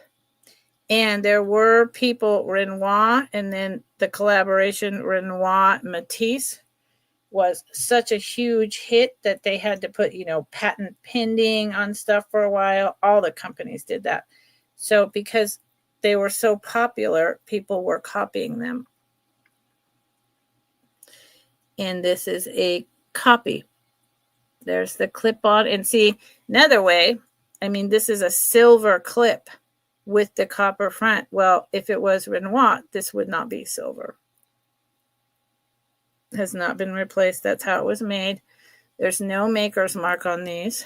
And there were people, Renoir, and then the collaboration Renoir Matisse was such a huge hit that they had to put, patent pending on stuff for a while. All the companies did that. So because they were so popular, people were copying them. And this is a copy. There's the clip-on. And see, another way, this is a silver clip with the copper front. Well, if it was Renoir, this would not be silver. It has not been replaced. That's how it was made. There's no maker's mark on these.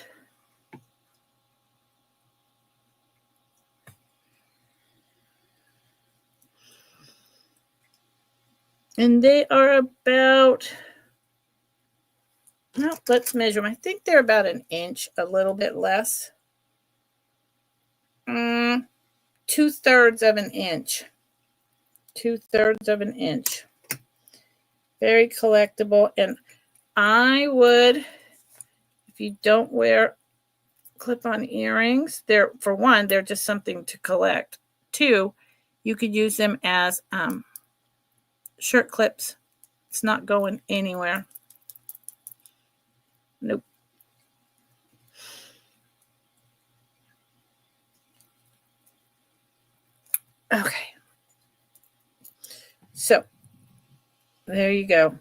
And they are about, let's measure them. I think they're about an inch, a little bit less. 2/3 of an inch. 2/3 of an inch. Very collectible. And I would, if you don't wear clip-on earrings, for one, they're just something to collect. 2, you could use them as shirt clips. It's not going anywhere. Nope. Okay. So there you go.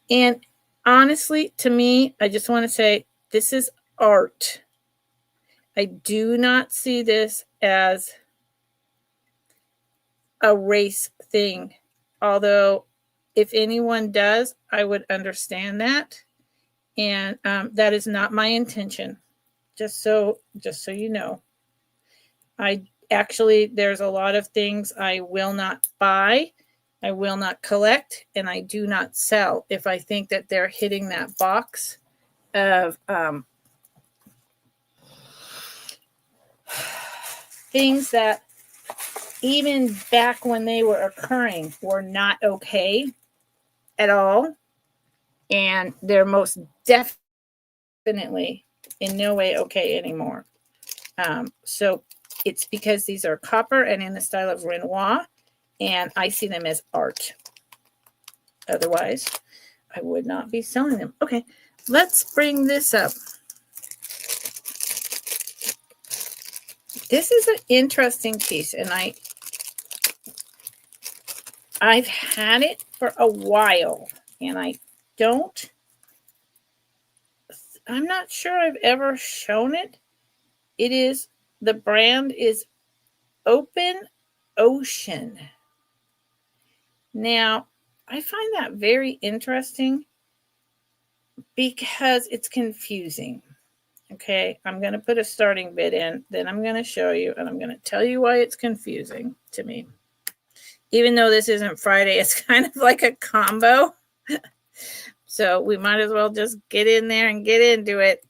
And honestly, to me, I just want to say this is art. I do not see this as a race thing. Although, if anyone does, I would understand that. And that is not my intention. Just so you know. There's a lot of things I will not buy, I will not collect, and I do not sell if I think that they're hitting that box of things that even back when they were occurring were not okay. at all. And they're most definitely in no way okay anymore. So it's because these are copper and in the style of Renoir, and I see them as art. Otherwise, I would not be selling them. Okay, let's bring this up. This is an interesting piece, and I've had it for a while, and I'm not sure I've ever shown it. The brand is Open Ocean. Now, I find that very interesting because it's confusing. Okay, I'm going to put a starting bid in, then I'm going to show you, and I'm going to tell you why it's confusing to me. Even though this isn't Friday, it's kind of like a combo. So we might as well just get in there and get into it.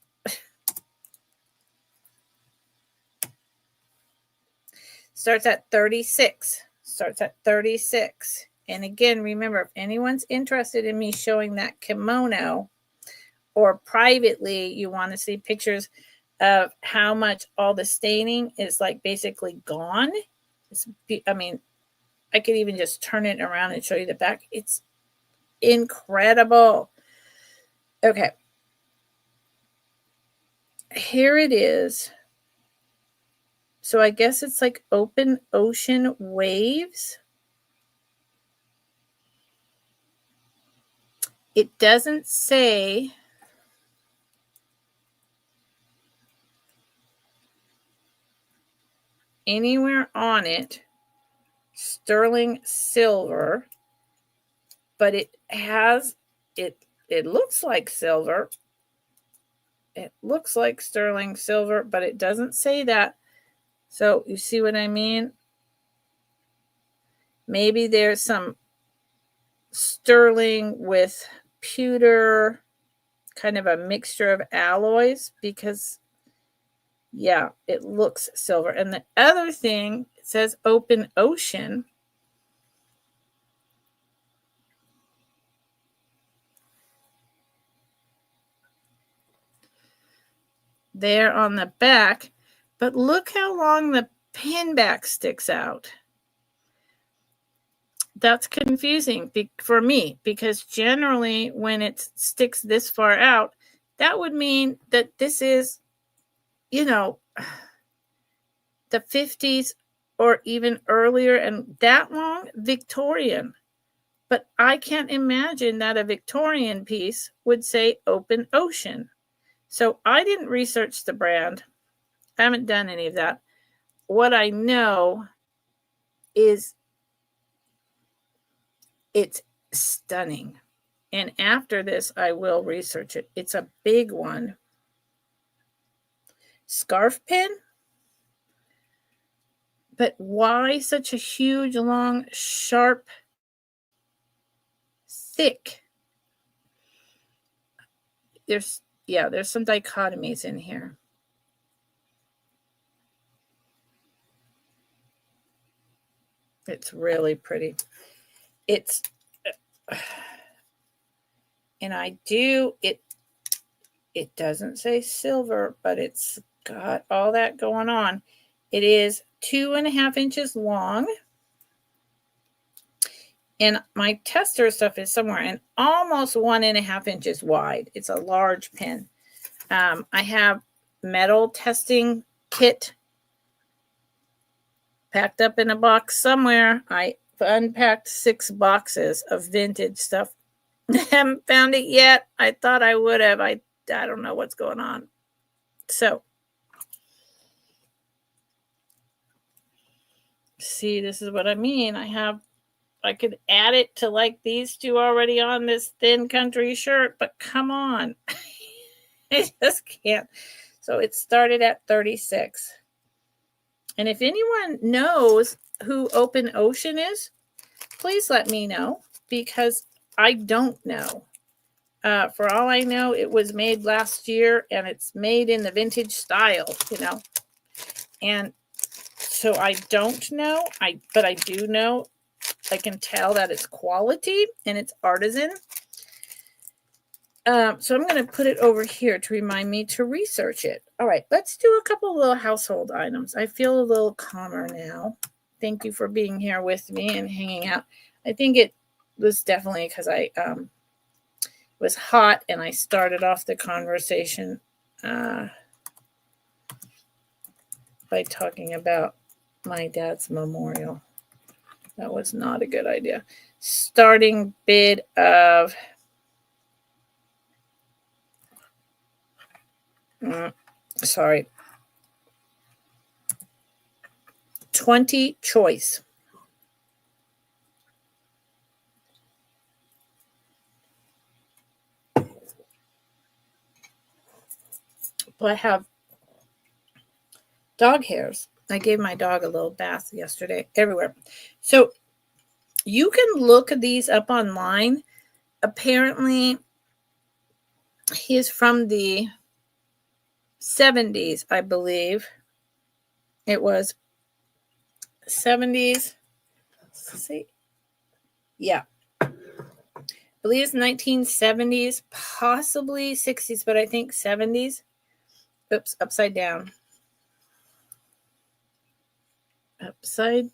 Starts at 36. Starts at 36. And again, remember, if anyone's interested in me showing that kimono, or privately you want to see pictures of how much all the staining is like basically gone. I mean, I could even just turn it around and show you the back. It's incredible. Okay. Here it is. So I guess it's like Open Ocean Waves. It doesn't say anywhere on it sterling silver, but it looks like silver. It looks like sterling silver, but it doesn't say that. So you see what I mean? Maybe there's some sterling with pewter, kind of a mixture of alloys, because yeah, it looks silver. And the other thing, it says Open Ocean. There on the back, but look how long the pin back sticks out. That's confusing for me, because generally when it sticks this far out, that would mean that this is, the 50s or even earlier, and that long, Victorian. But I can't imagine that a Victorian piece would say Open Ocean. So I didn't research the brand. I haven't done any of that. What I know is it's stunning. And after this, I will research it. It's a big one. Scarf pin? But why such a huge, long, sharp, thick? There's some dichotomies in here. It's really pretty. And it doesn't say silver, but it's got all that going on. It is 2.5 inches long. And my tester stuff is somewhere in almost 1.5 inches wide. It's a large pin. I have metal testing kit packed up in a box somewhere. I unpacked 6 boxes of vintage stuff. Haven't found it yet. I thought I would have. I don't know what's going on. So, see, this is what I mean. I could add it to like these two already on this thin country shirt, but come on. I just can't. So it started at 36. And if anyone knows who Open Ocean is, please let me know, because I don't know. For all I know, it was made last year, and it's made in the vintage style, And so I don't know, but I do know I can tell that it's quality and it's artisan. So I'm going to put it over here to remind me to research it. All right, let's do a couple of little household items. I feel a little calmer now. Thank you for being here with me and hanging out. I think it was definitely because I was hot and I started off the conversation by talking about my dad's memorial. That was not a good idea. Starting bid of sorry, 20 choice. Well, I have dog hairs. I gave my dog a little bath yesterday everywhere. So you can look these up online. Apparently, he is from the 70s, I believe. It was 70s. Let's see. Yeah. I believe it's 1970s, possibly 60s, but I think 70s. Oops, upside down. Upside.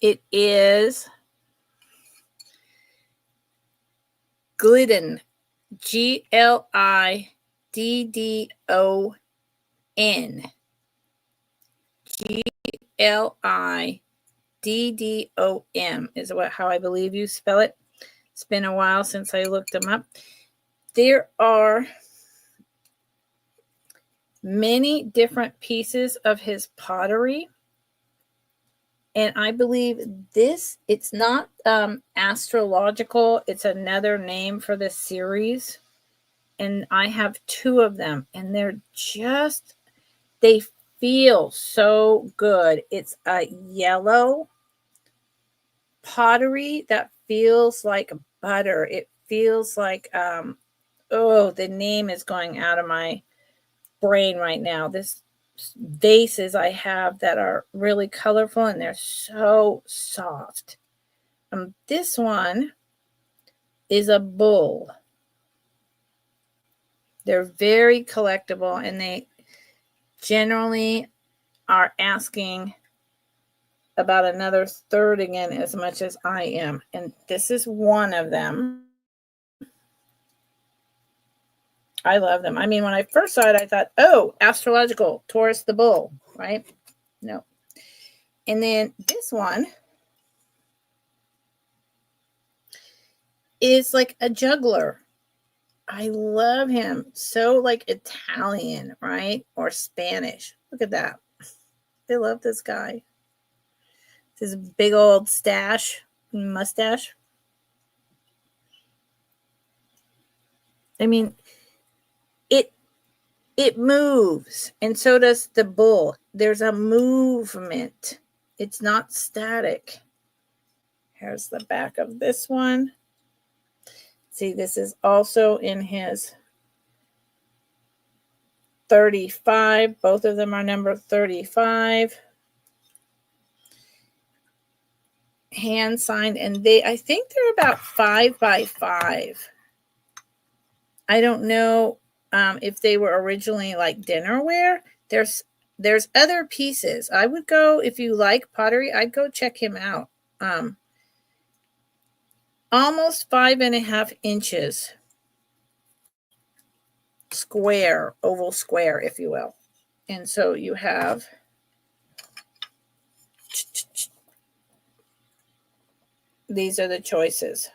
It is Glidden. Gliddon. Gliddom is how I believe you spell it. It's been a while since I looked them up. There are many different pieces of his pottery. And I believe it's not astrological. It's another name for this series. And I have 2 of them. And they feel so good. It's a yellow pottery that feels like butter. It feels like, the name is going out of my brain right now. This vases I have that are really colorful and they're so soft. This one is a bull. They're very collectible and they generally are asking about another third again as much as I am. And this is one of them. I love them. I mean, when I first saw it, I thought, oh, astrological, Taurus the bull, right? No. And then this one is like a juggler. I love him. So like Italian, right? Or Spanish. Look at that. They love this guy. His big old mustache. I mean, it moves, and so does the bull. There's a movement. It's not static. Here's the back of this one. See, this is also in his 35. Both of them are number 35. Hand signed, and I think they're about 5 by 5. I don't know if they were originally like dinnerware. There's other pieces. I would go, if you like pottery, I'd go check him out. Almost 5.5 inches square, oval square, if you will. And so you have these are the choices.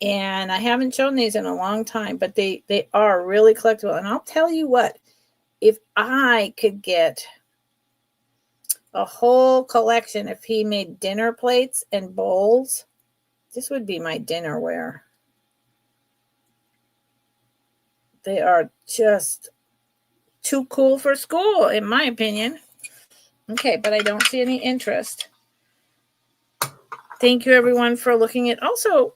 And I haven't shown these in a long time, but they are really collectible. And I'll tell you what, if I could get a whole collection, if he made dinner plates and bowls, this would be my dinnerware. They are just too cool for school, in my opinion. Okay, but I don't see any interest. Thank you, everyone, for looking. It also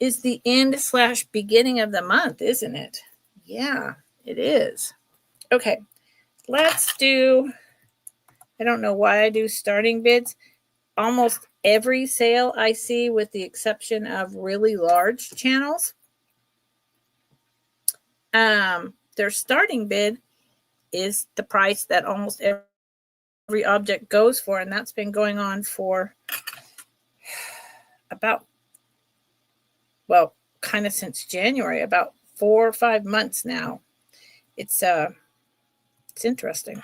is the end/beginning of the month, isn't it? Yeah, it is. Okay, let's do, I don't know why I do starting bids. Almost every sale I see, with the exception of really large channels, their starting bid is the price that almost every object goes for, and that's been going on for about, well, kind of since January, about 4 or 5 months now. It's interesting.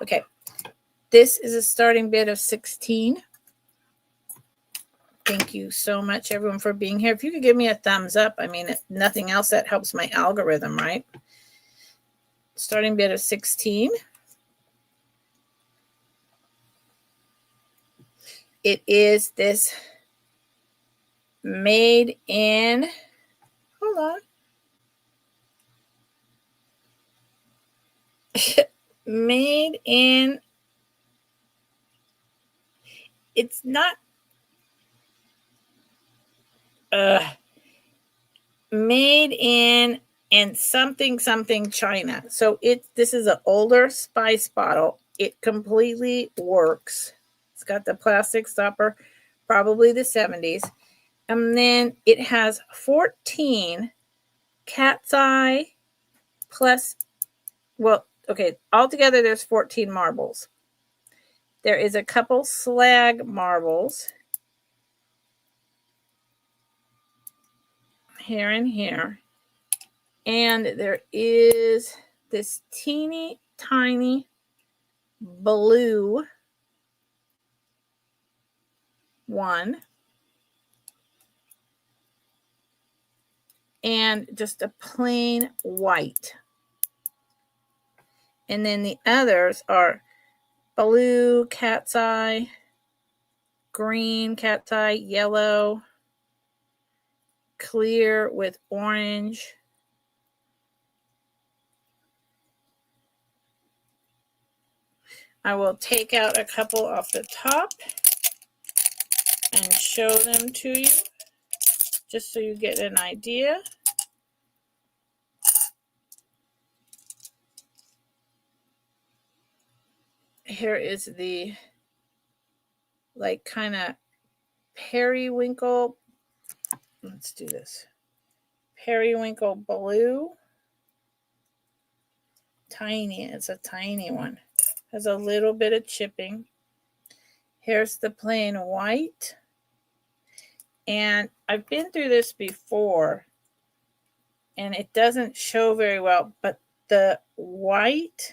Okay, this is a starting bid of 16. Thank you so much, everyone, for being here. If you could give me a thumbs up, I mean, nothing else, that helps my algorithm, right? Starting bid of 16. It is this made in, hold on. Made in, it's not, made in and something China. So this is an older spice bottle. It completely works. It's got the plastic stopper, probably the 70s. And then it has 14 cat's eye plus, well, okay, altogether there's 14 marbles. There is a couple slag marbles here and here. And there is this teeny tiny blue one. And just a plain white. And then the others are blue cat's eye, green cat's eye, yellow, clear with orange. I will take out a couple off the top and show them to you, just so you get an idea. Here is the, like, kind of periwinkle. Let's do this. Periwinkle blue. Tiny. It's a tiny one. Has a little bit of chipping. Here's the plain white. And I've been through this before, and it doesn't show very well, but the white,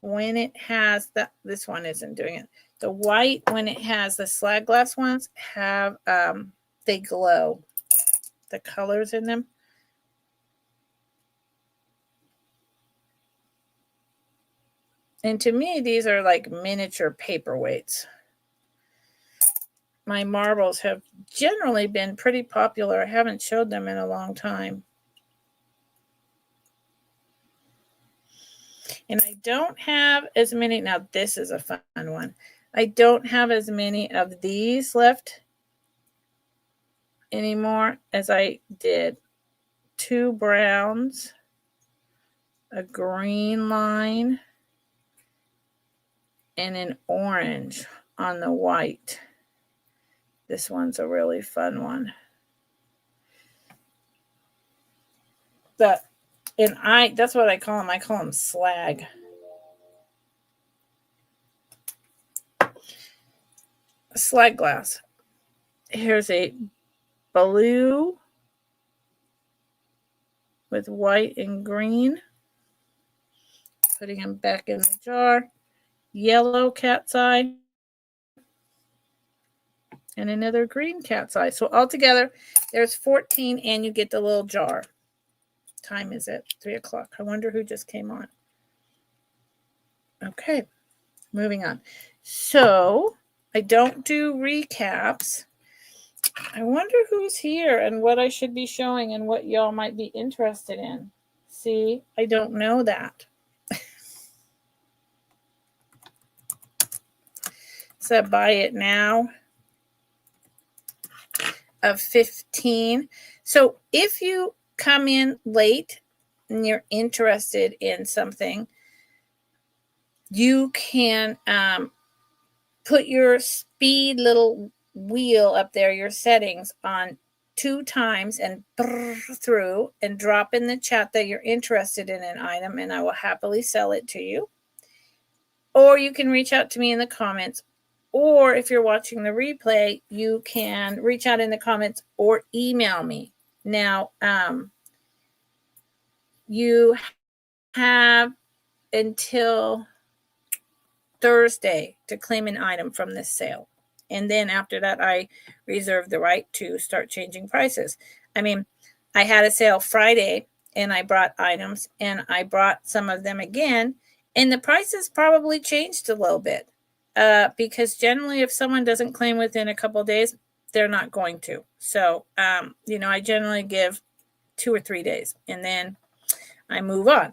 when it has the, this one isn't doing it. The white, when it has the slag glass ones, have, they glow. The colors in them. And to me, these are like miniature paperweights. My marbles have generally been pretty popular. I haven't showed them in a long time. And I don't have as many. Now, this is a fun one. I don't have as many of these left anymore as I did. 2 browns, a green line, and an orange on the white. This one's a really fun one. That's what I call them. I call them slag. Slag glass. Here's a blue with white and green. Putting them back in the jar. Yellow cat's eye. And another green cat's eye. So altogether, there's 14, and you get the little jar. Time is it? 3 o'clock. I wonder who just came on. Okay, moving on. So I don't do recaps. I wonder who's here and what I should be showing and what y'all might be interested in. See, I don't know that. So buy it now of 15. So if you come in late and you're interested in something, you can put your speed little wheel up there, your settings, on 2 times and through and drop in the chat that you're interested in an item, and I will happily sell it to you. Or you can reach out to me in the comments, or if you're watching the replay, you can reach out in the comments or email me. Now, you have until Thursday to claim an item from this sale. And then after that, I reserve the right to start changing prices. I mean, I had a sale Friday and I brought items, and I brought some of them again, and the prices probably changed a little bit because generally if someone doesn't claim within a couple of days, they're not going to. So, I generally give 2 or 3 days and then I move on.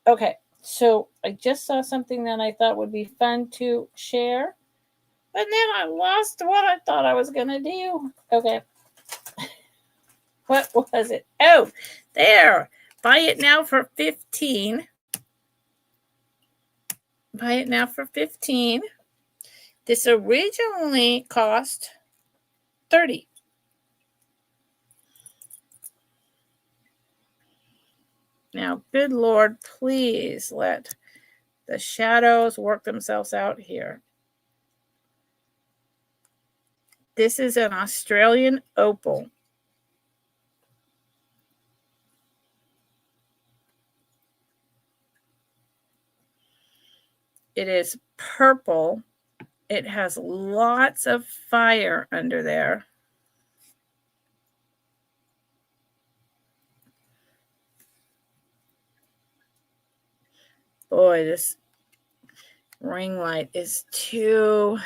Okay. So I just saw something that I thought would be fun to share, but then I lost what I thought I was going to do. Okay. What was it? Oh, there. Buy it now for $15. Buy it now for $15. This originally cost $30. Now, good Lord, please let the shadows work themselves out here. This is an Australian opal. It is purple. It has lots of fire under there. Boy, this ring light is too...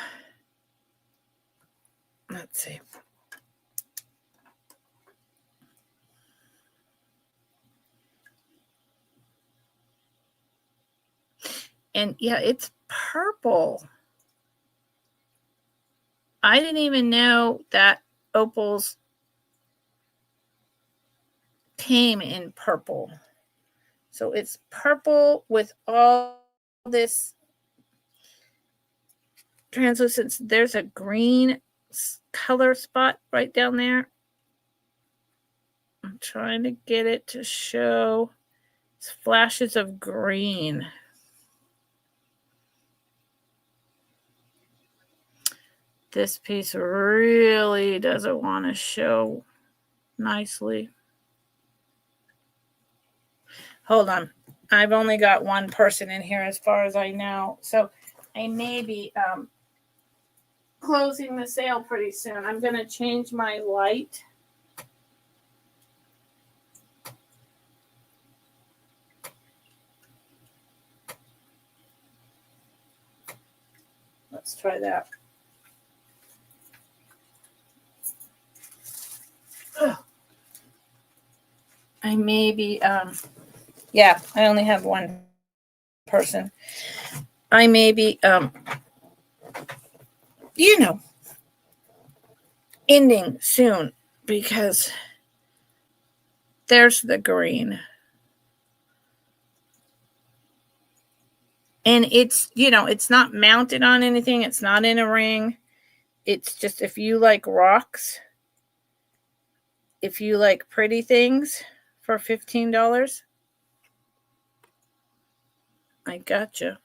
Let's see. And yeah, it's purple. I didn't even know that opals came in purple. So it's purple with all this translucence. There's a green color spot right down there. I'm trying to get it to show flashes of green. This piece really doesn't want to show nicely. Hold on. I've only got one person in here as far as I know. So I may be closing the sale pretty soon. I'm going to change my light. Let's try that. I may be, yeah, I only have one person. I may be, ending soon because there's the green. And it's, it's not mounted on anything. It's not in a ring. It's just if you like rocks, if you like pretty things for $15, I gotcha.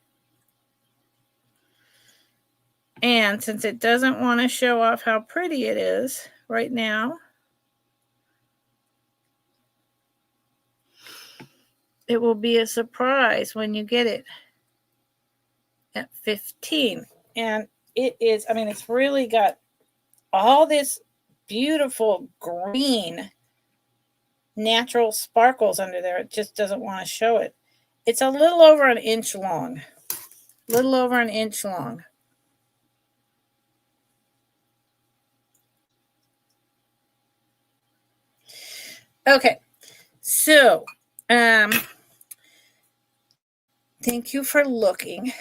And since it doesn't want to show off how pretty it is right now, it will be a surprise when you get it at $15. And it is, it's really got all this beautiful green natural sparkles under there. It just doesn't want to show it. It's a little over an inch long. Okay, so thank you for looking.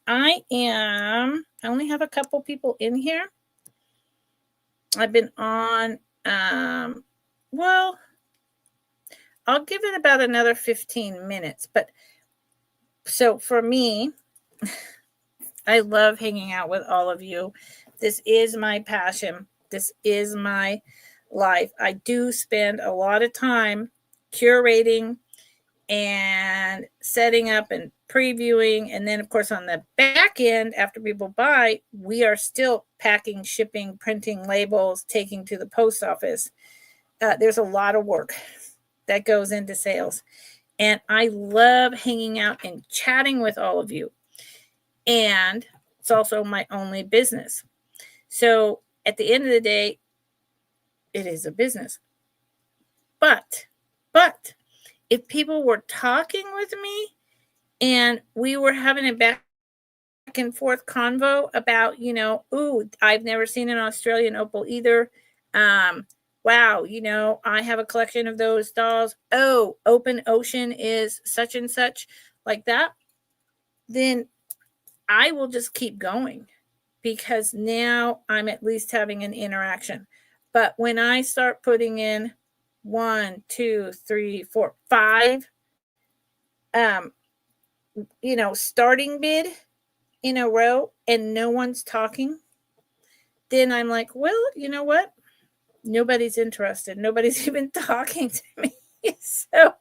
I only have a couple people in here. I've been on, I'll give it about another 15 minutes. But so for me, I love hanging out with all of you. This is my passion. This is my life. I do spend a lot of time curating and setting up and previewing. And then, of course, on the back end, after people buy, we are still packing, shipping, printing labels, taking to the post office. There's a lot of work that goes into sales. And I love hanging out and chatting with all of you. And it's also my only business. So at the end of the day, it is a business. But if people were talking with me and we were having a back and forth convo about, ooh, I've never seen an Australian opal either. Wow, I have a collection of those dolls. Oh, Open Ocean is such and such, like that. Then I will just keep going because now I'm at least having an interaction. But when I start putting in 1, 2, 3, 4, 5, starting bid in a row and no one's talking, then I'm like, well, you know what? Nobody's interested. Nobody's even talking to me. So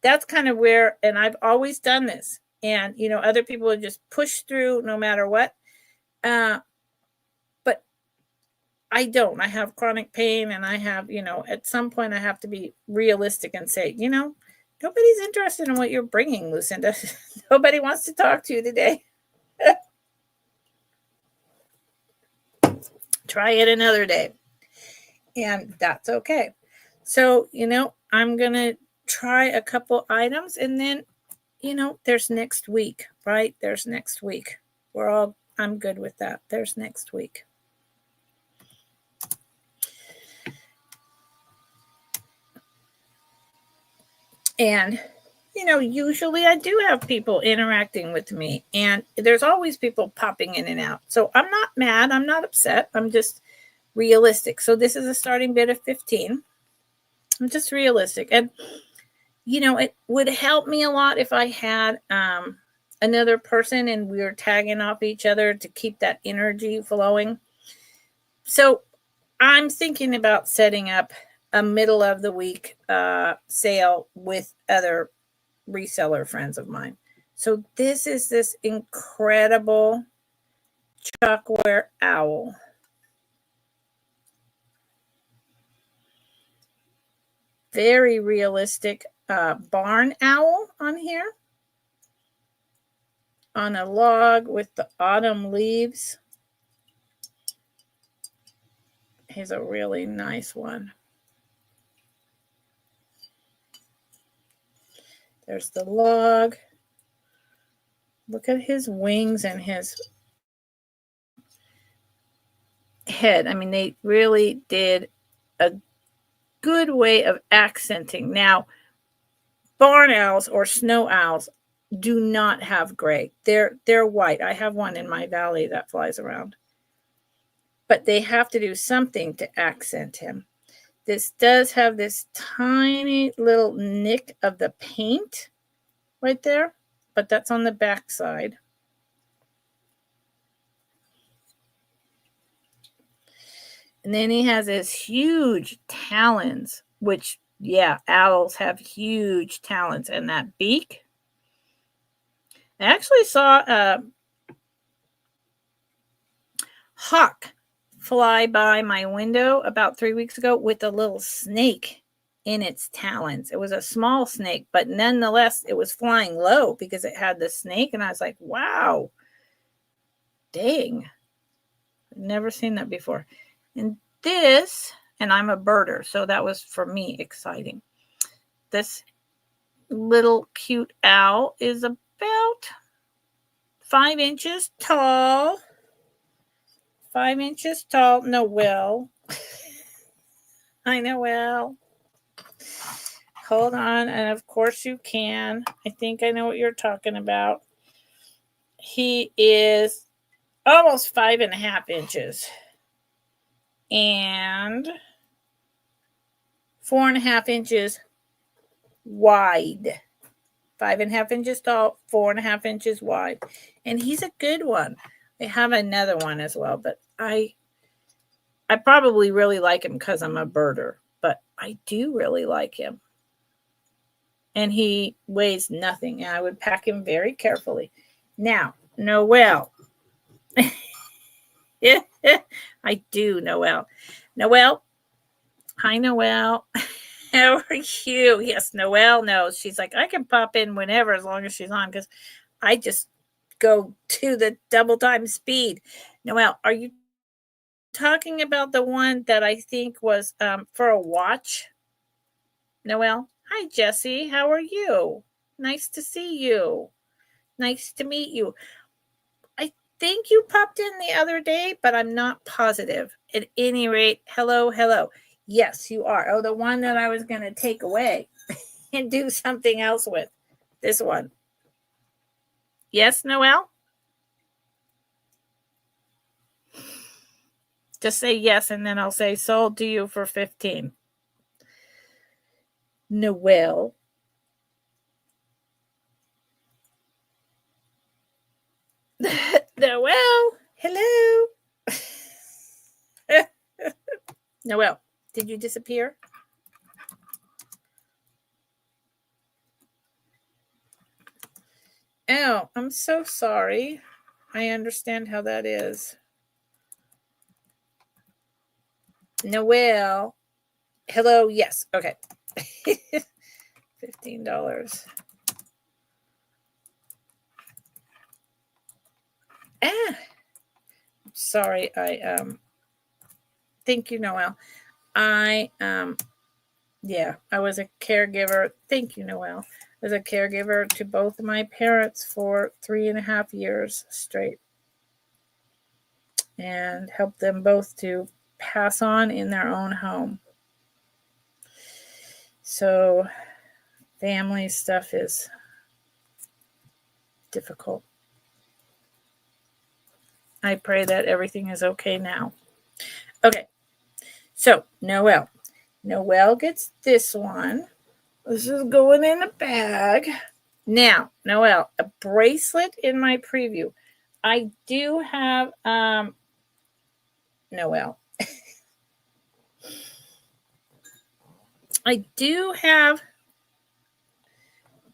that's kind of where, and I've always done this. And, other people would just push through no matter what. But I don't. I have chronic pain and I have, at some point I have to be realistic and say, nobody's interested in what you're bringing, Lucinda. Nobody wants to talk to you today. Try it another day. And that's okay. So, I'm going to try a couple items and then, there's next week, right? There's next week. I'm good with that. There's next week. And, usually I do have people interacting with me and there's always people popping in and out. So I'm not mad. I'm not upset. I'm just realistic. So this is a starting bid of 15. I'm just realistic. And, it would help me a lot if I had another person and we were tagging off each other to keep that energy flowing. So I'm thinking about setting up a middle of the week sale with other reseller friends of mine. So this is this incredible chalkware owl. Very realistic barn owl on here. On a log with the autumn leaves. Here's a really nice one. There's the log. Look at his wings and his head. I mean, they really did a good way of accenting. Now, barn owls or snow owls do not have gray. They're white. I have one in my valley that flies around. But they have to do something to accent him. This does have this tiny little nick of the paint right there, but that's on the back side. And then he has his huge talons, which, yeah, owls have huge talons. And that beak. I actually saw a hawk fly by my window about 3 weeks ago with a little snake in its talons. It was a small snake, but nonetheless, it was flying low because it had the snake. And I was like, wow, dang, I've never seen that before. And this, and I'm a birder, so that was for me exciting. This little cute owl is about 5 inches tall. 5 inches tall. Noel. I know, well. Hold on. And of course you can. I think I know what you're talking about. He is almost 5.5 inches. And 4.5 inches wide. 5.5 inches tall, 4.5 inches wide. And he's a good one. I have another one as well, but I probably really like him because I'm a birder, but I do really like him. And he weighs nothing, and I would pack him very carefully. Now, Noelle. Yeah, I do, Noelle. Noelle. Hi, Noelle. How are you? Yes, Noelle knows. She's like, I can pop in whenever as long as she's on because I just go to the double time speed. Noelle, are you talking about the one that I think was for a watch? Noelle? Hi, Jessie. How are you? Nice to see you. Nice to meet you. I think you popped in the other day, but I'm not positive. At any rate, hello, hello. Yes, you are. Oh, the one that I was going to take away and do something else with. This one. Yes, Noelle? Just say yes, and then I'll say sold to you for 15. Noelle. Noelle, hello. Noelle, did you disappear? Oh, I'm so sorry. I understand how that is. Noelle, hello, yes, okay. $15. Sorry, thank you, Noelle. I was a caregiver. Thank you, Noelle. I was a caregiver to both of my parents for 3.5 years straight and helped them both to pass on in their own home. So family stuff is difficult. I pray that everything is okay now. Okay, so Noelle. Noelle gets this one. This is going in a bag. Now, Noelle, a bracelet in my preview. I do have, Noelle. I do have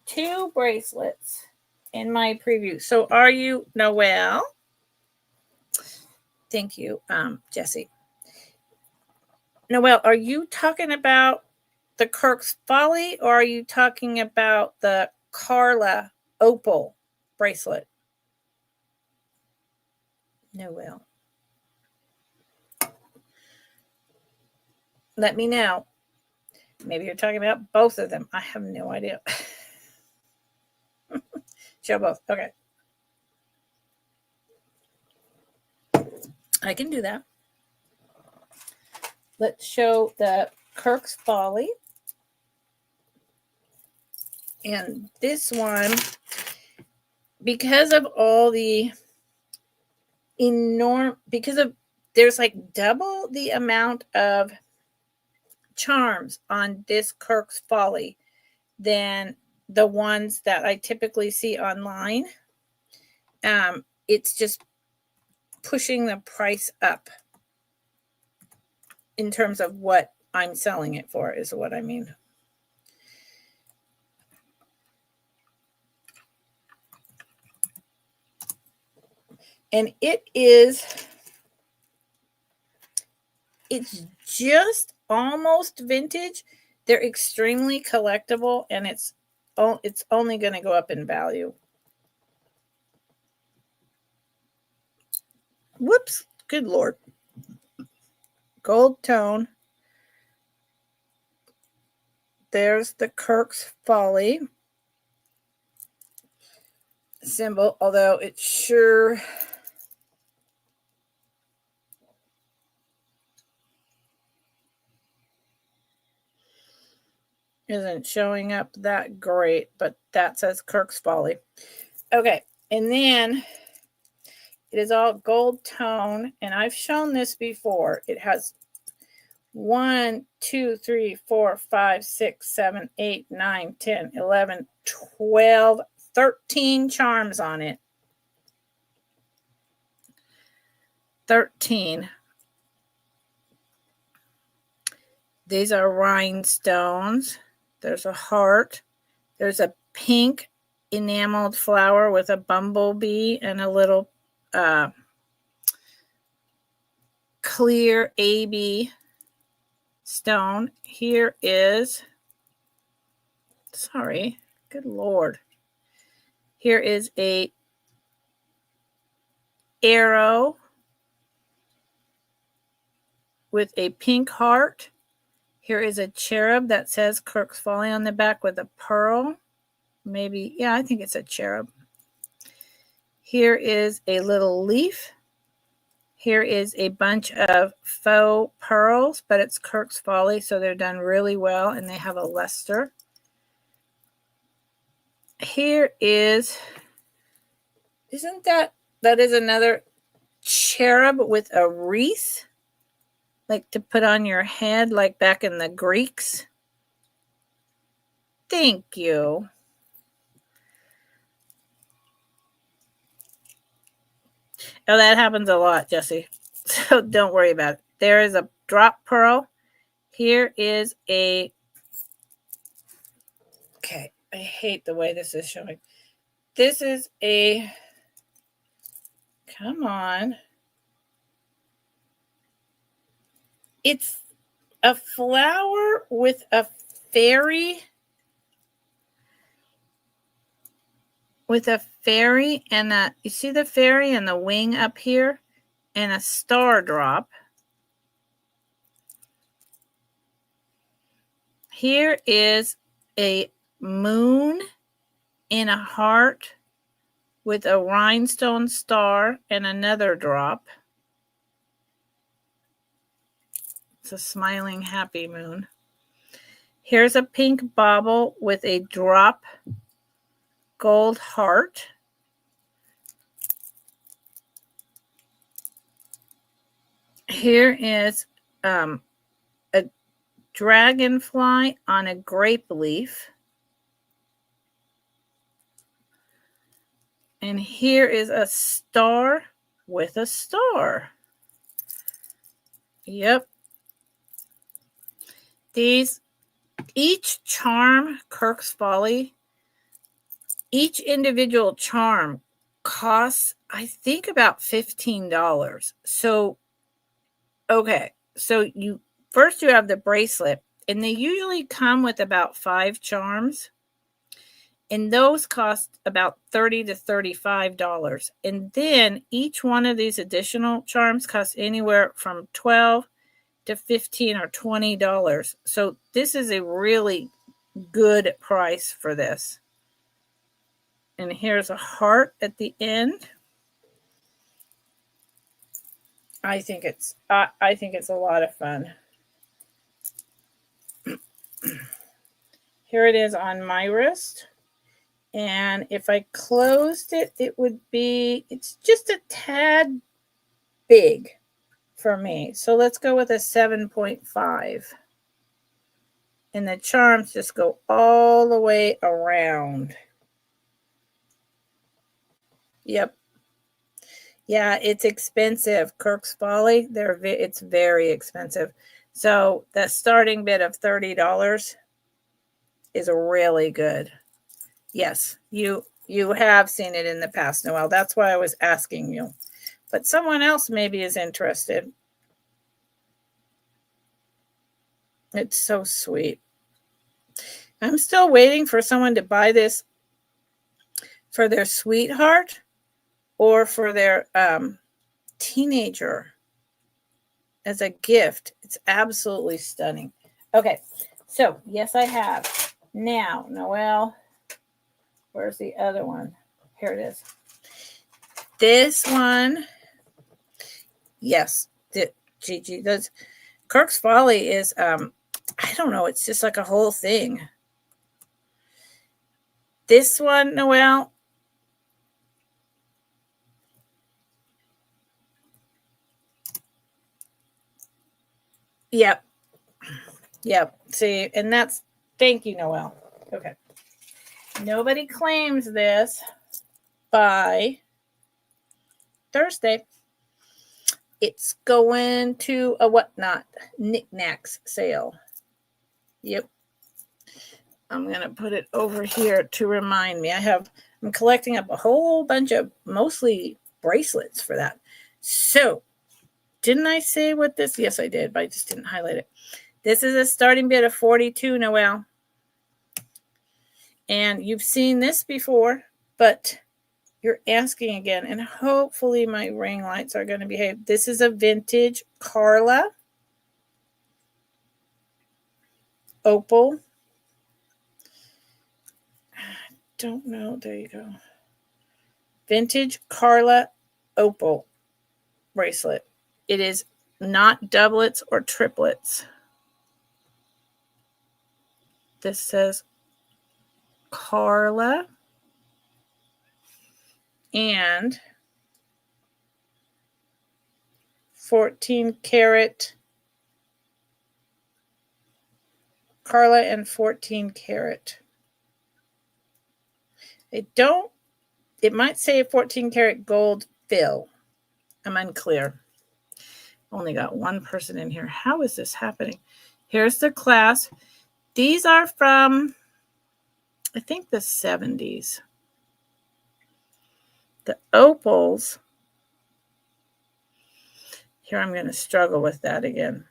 2 bracelets in my preview. So are you, Noelle? Thank you, Jessie. Noelle, are you talking about the Kirk's Folly or are you talking about the Carla Opal bracelet? Noelle. Let me know. Maybe you're talking about both of them. I have no idea. Show both. Okay. I can do that. Let's show the Kirk's Folly. And this one, because of all the there's like double the amount of charms on this Kirk's Folly than the ones that I typically see online. It's just pushing the price up in terms of what I'm selling it for, is what I mean. And it's just almost vintage. They're extremely collectible, and it's only going to go up in value. Whoops, good Lord. Gold tone. There's the Kirk's Folly symbol, although it sure isn't showing up that great, but that says Kirk's Folly. Okay, and then it is all gold tone, and I've shown this before. It has 1, 2, 3, 4, 5, 6, 7, 8, 9, 10, 11, 12, 13 charms on it. 13. These are rhinestones. There's a heart. There's a pink enameled flower with a bumblebee and a little clear AB stone. Here is, sorry, good Lord. Here is a arrow with a pink heart. Here is a cherub that says Kirk's Folly on the back with a pearl. Maybe, yeah, I think it's a cherub. Here is a little leaf. Here is a bunch of faux pearls, but it's Kirk's Folly, so they're done really well, and they have a luster. Here is, isn't that is another cherub with a wreath, like to put on your head, like back in the Greeks. Thank you. Oh, that happens a lot, Jesse. So don't worry about it. There is a drop pearl. Here is a, okay, I hate the way this is showing. This is a, come on. It's a flower with a fairy. With a fairy and a, you see the fairy and the wing up here? And a star drop. Here is a moon in a heart with a rhinestone star and another drop. It's a smiling, happy moon. Here's a pink bauble with a drop gold heart. Here is a dragonfly on a grape leaf. And here is a star with a star. Yep. These, each charm, Kirk's Folly, each individual charm costs, I think, about $15. So, okay. So you have the bracelet, and they usually come with about 5 charms. And those cost about $30 to $35. And then each one of these additional charms costs anywhere from $12 to $15 or $20. So this is a really good price for this. And here's a heart at the end. I think it's a lot of fun. Here it is on my wrist. And if I closed it, it would be, it's just a tad big for me. So let's go with a 7.5. And the charms just go all the way around. Yep. Yeah, it's expensive. Kirk's Folly, it's very expensive. So the starting bid of $30 is really good. Yes, you have seen it in the past, Noelle. That's why I was asking you. But someone else maybe is interested. It's so sweet. I'm still waiting for someone to buy this for their sweetheart or for their teenager as a gift. It's absolutely stunning. Okay, so yes, I have. Now, Noelle, where's the other one? Here it is. This one, yes, Gigi, does. Kirk's Folly is, I don't know, it's just like a whole thing. This one, Noelle, yep, Yep. See, and that's, thank you, Noelle. Okay. Nobody claims this by Thursday. It's going to a whatnot knickknacks sale. Yep. I'm going to put it over here to remind me. I'm collecting up a whole bunch of mostly bracelets for that. So, didn't I say what this? Yes, I did, but I just didn't highlight it. This is a starting bid of 42, Noelle. And you've seen this before, but you're asking again, and hopefully my ring lights are going to behave. This is a vintage Carla opal. Don't know. There you go. Vintage Carla opal bracelet. It is not doublets or triplets. This says Carla and 14 karat. Carla and 14 karat. It might say 14 karat gold fill. I'm unclear. Only got one person in here. How is this happening? Here's the class. These are from, I think, the 70s. The opals. Here, I'm going to struggle with that again.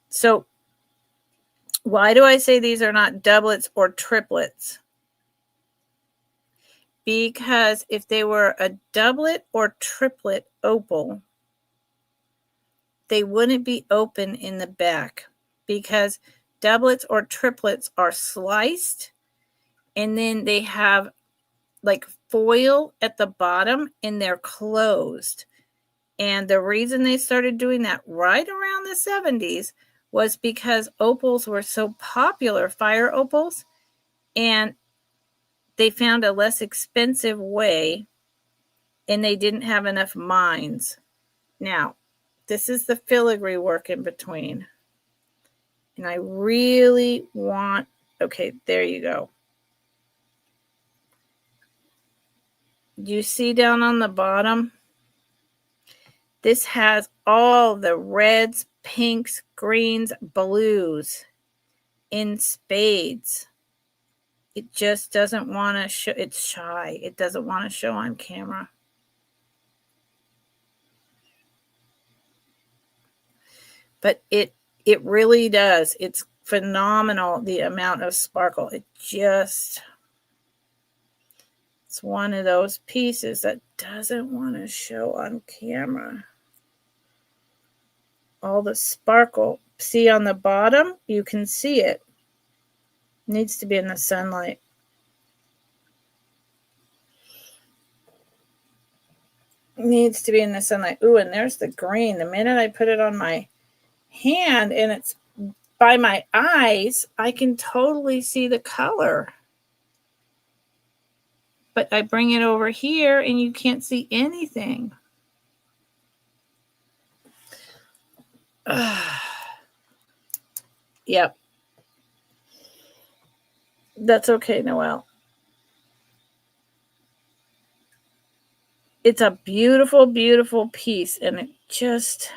So, why do I say these are not doublets or triplets? Because if they were a doublet or triplet opal, they wouldn't be open in the back, because doublets or triplets are sliced and then they have like foil at the bottom and they're closed. And the reason they started doing that right around the 70s was because opals were so popular, fire opals, and they found a less expensive way and they didn't have enough mines. Now, this is the filigree work in between. And I really want, okay, there you go. You see down on the bottom? This has all the reds, pinks, greens, blues in spades. It just doesn't want to show. It's shy. It doesn't want to show on camera. But it really does. It's phenomenal, the amount of sparkle. It's one of those pieces that doesn't want to show on camera. All the sparkle. See on the bottom? You can see it. Needs to be in the sunlight. Needs to be in the sunlight. Ooh, and there's the green. The minute I put it on my hand and it's by my eyes, I can totally see the color. But I bring it over here and you can't see anything. Yep. That's okay, Noelle. It's a beautiful, beautiful piece, and it's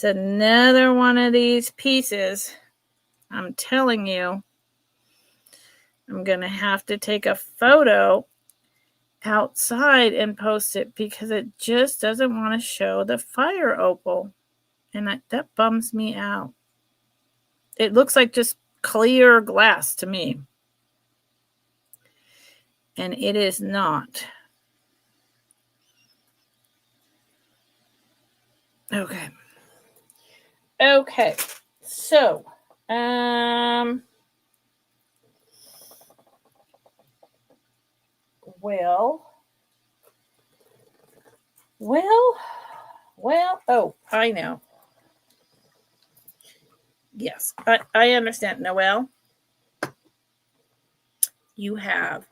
another one of these pieces. I'm telling you, I'm going to have to take a photo outside and post it because it just doesn't want to show the fire opal. And that bums me out. It looks like just clear glass to me. And it is not. Okay. Okay. So, oh, I know. Yes, I understand. Noelle, you have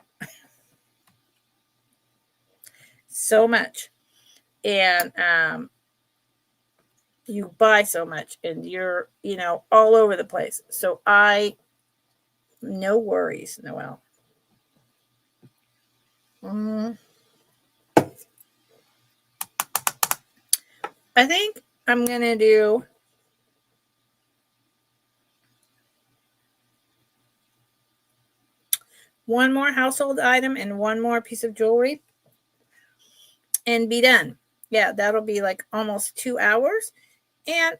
so much. And you buy so much and you're, all over the place. So no worries, Noelle. I think I'm going to do one more household item and one more piece of jewelry and be done. Yeah, that'll be like almost 2 hours. And,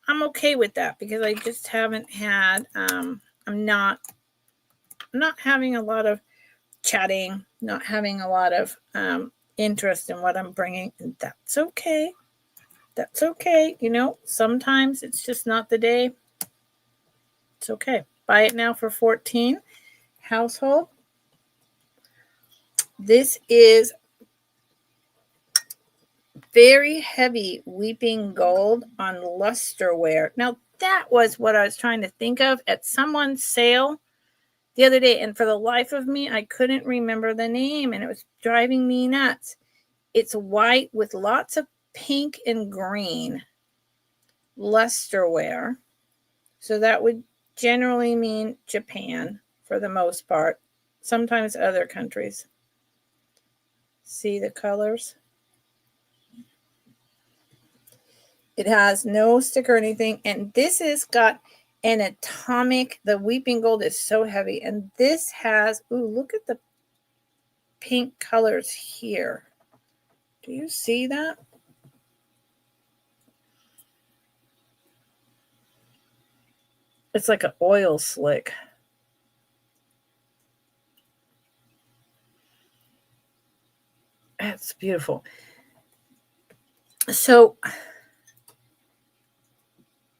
I'm okay with that because I just haven't had, I'm not having a lot of chatting, not having a lot of interest in what I'm bringing. And that's okay. That's okay. Sometimes it's just not the day. It's okay. Buy it now for $14. Household. This is very heavy weeping gold on lusterware. Now, that was what I was trying to think of at someone's sale the other day. And for the life of me, I couldn't remember the name and it was driving me nuts. It's white with lots of pink and green lusterware. So that would generally mean Japan for the most part. Sometimes other countries. See the colors? It has no sticker or anything. And this has got an atomic. The weeping gold is so heavy. And this has, look at the pink colors here. Do you see that? It's like an oil slick. That's beautiful. So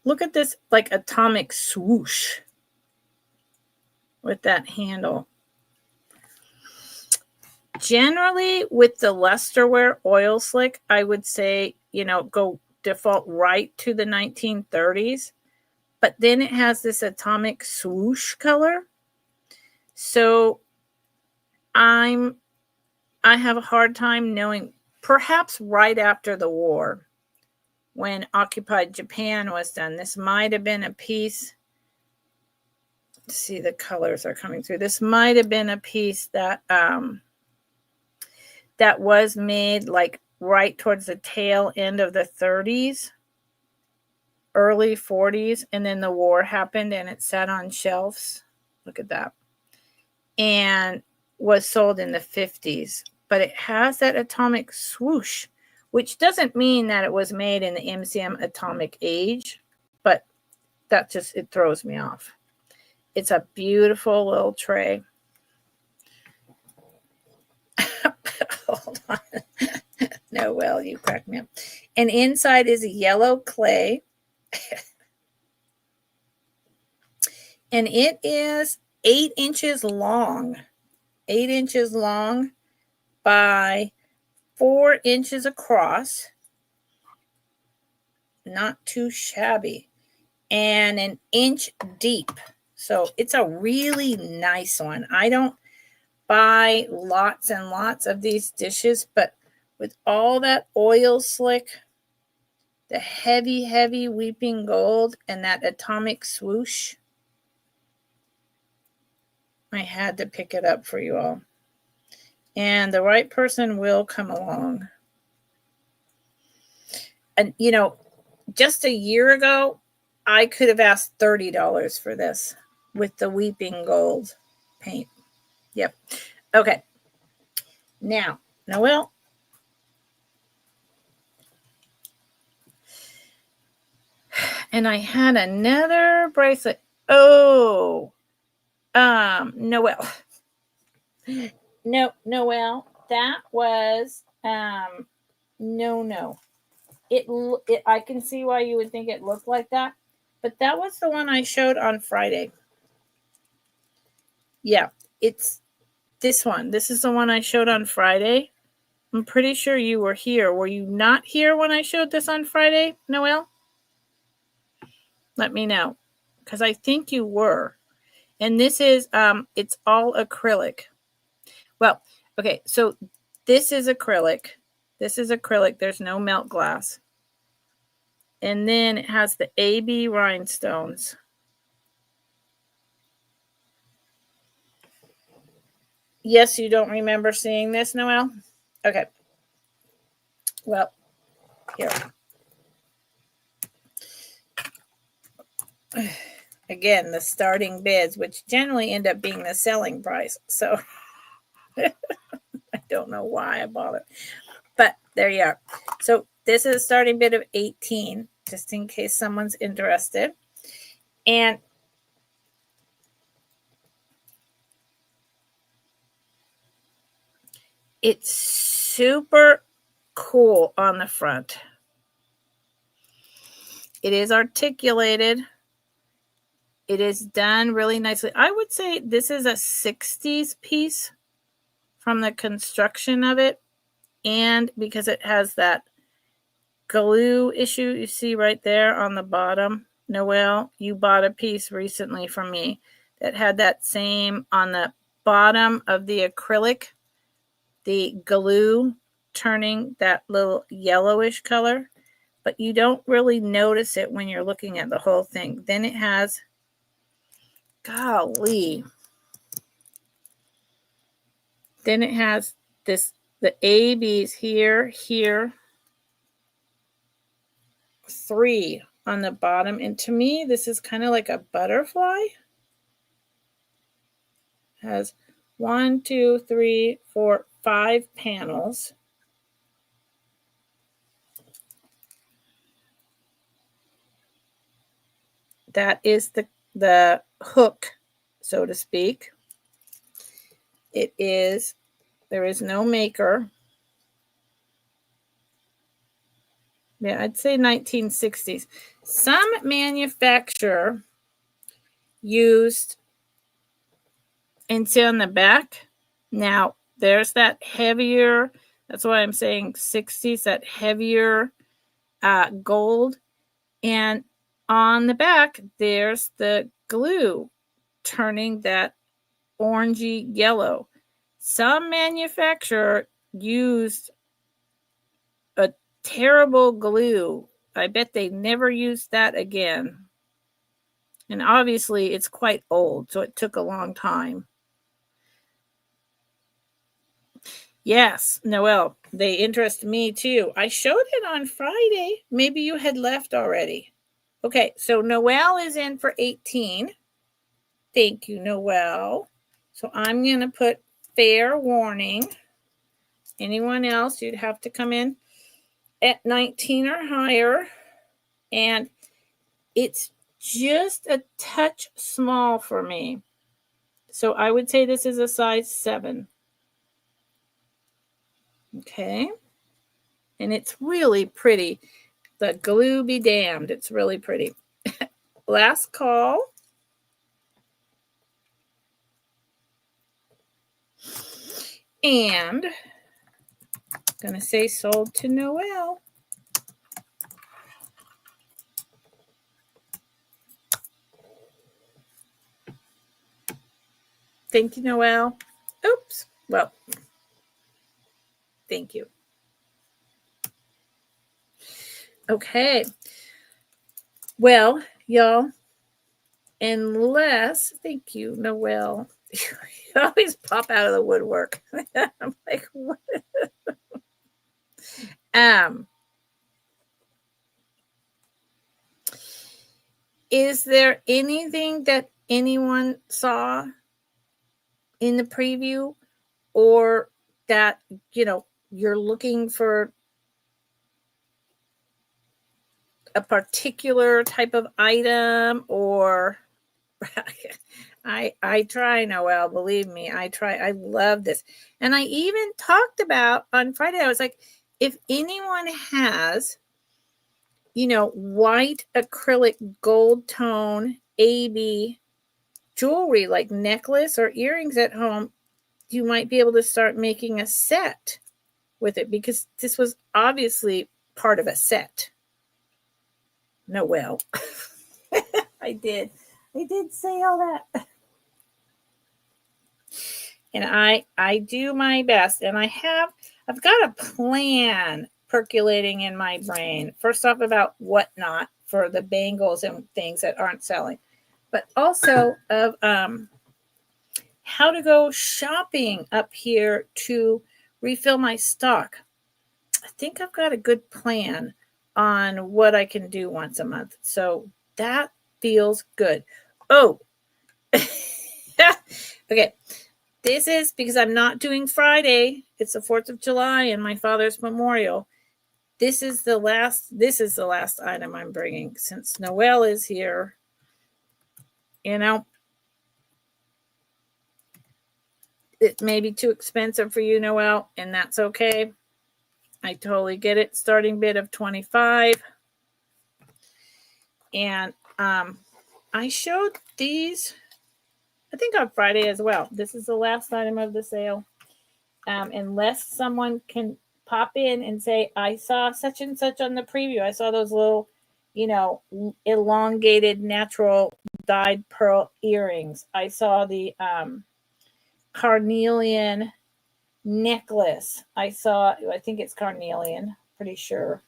look at this like atomic swoosh with that handle. Generally with the lusterware oil slick, I would say, go default right to the 1930s. But then it has this atomic swoosh color. So I have a hard time knowing, perhaps right after the war, when occupied Japan was done, this might have been a piece. See, the colors are coming through. This might have been a piece that that was made like right towards the tail end of the 30s, early 40s, and then the war happened and it sat on shelves. Look at that. And was sold in the 50s. But it has that atomic swoosh, which doesn't mean that it was made in the MCM atomic age, but that just, it throws me off. It's a beautiful little tray. Hold on. No, well, you cracked me up. And inside is a yellow clay. And it is 8 inches long. 8 inches long by 4 inches across. Not too shabby. And an inch deep. So it's a really nice one. I don't buy lots and lots of these dishes, but with all that oil slick, the heavy, heavy weeping gold, and that atomic swoosh, I had to pick it up for you all. And the right person will come along. And, just a year ago, I could have asked $30 for this with the weeping gold paint. Yep. Okay. Now, Noelle. And I had another bracelet. Oh, Noelle. No, Noelle. That was, no. It, I can see why you would think it looked like that. But that was the one I showed on Friday. Yeah, it's this one. This is the one I showed on Friday. I'm pretty sure you were here. Were you not here when I showed this on Friday, Noelle? Let me know, because I think you were. And this is, it's all acrylic. Well, okay, so this is acrylic. This is acrylic. There's no melt glass. And then it has the AB rhinestones. Yes, you don't remember seeing this, Noelle? Okay. Well, here. Again, the starting bids, which generally end up being the selling price. So I don't know why I bought it. But there you are. So this is a starting bid of 18, just in case someone's interested. And it's super cool on the front. It is articulated. It is done really nicely. I would say this is a 60s piece from the construction of it. And because it has that glue issue you see right there on the bottom. Noelle, you bought a piece recently from me that had that same on the bottom of the acrylic, the glue turning that little yellowish color, but you don't really notice it when you're looking at the whole thing. Then it has, golly, then it has this, the ABs here, 3 on the bottom. And to me, this is kind of like a butterfly. Has 1, 2, 3, 4, 5 panels. That is the hook, so to speak. It is, there is no maker. Yeah, I'd say 1960s. Some manufacturer used, and see on the back, now there's that heavier, that's why I'm saying 60s, that heavier gold. And on the back, there's the glue turning that orangey yellow. Some manufacturer used a terrible glue. I bet they never used that again. And obviously, it's quite old, so it took a long time. Yes, Noelle, they interest me too. I showed it on Friday. Maybe you had left already. Okay, so Noelle is in for 18. Thank you, Noelle. So I'm going to put fair warning. Anyone else, you'd have to come in at 19 or higher. And it's just a touch small for me. So I would say this is a size 7. Okay. And it's really pretty. The glue be damned. It's really pretty. Last call. And I'm going to say sold to Noelle. Thank you, Noelle. Oops. Well, thank you. Okay. Well, y'all, unless, thank you, Noelle. You always pop out of the woodwork. I'm like, what? Is there anything that anyone saw in the preview, or that, you know, you're looking for a particular type of item, or I try, Noelle, believe me, I try. I love this. And I even talked about on Friday, I was like, if anyone has, you know, white acrylic gold tone AB jewelry, like necklace or earrings at home, you might be able to start making a set with it, because this was obviously part of a set. Noelle. I did say all that. And I do my best, and I've got a plan percolating in my brain. First off, about whatnot for the bangles and things that aren't selling, but also of how to go shopping up here to refill my stock. I think I've got a good plan on what I can do once a month. So that feels good. Oh, okay. This is because I'm not doing Friday. It's the 4th of July and my father's memorial. This is the last item I'm bringing since Noelle is here. You know, it may be too expensive for you, Noelle, and that's okay. I totally get it. Starting bid of $25. And I showed these, I think, on Friday as well. This is the last item of the sale. Unless someone can pop in and say, I saw such and such on the preview. I saw those little, elongated natural dyed pearl earrings. I saw the carnelian necklace. I think it's carnelian, pretty sure.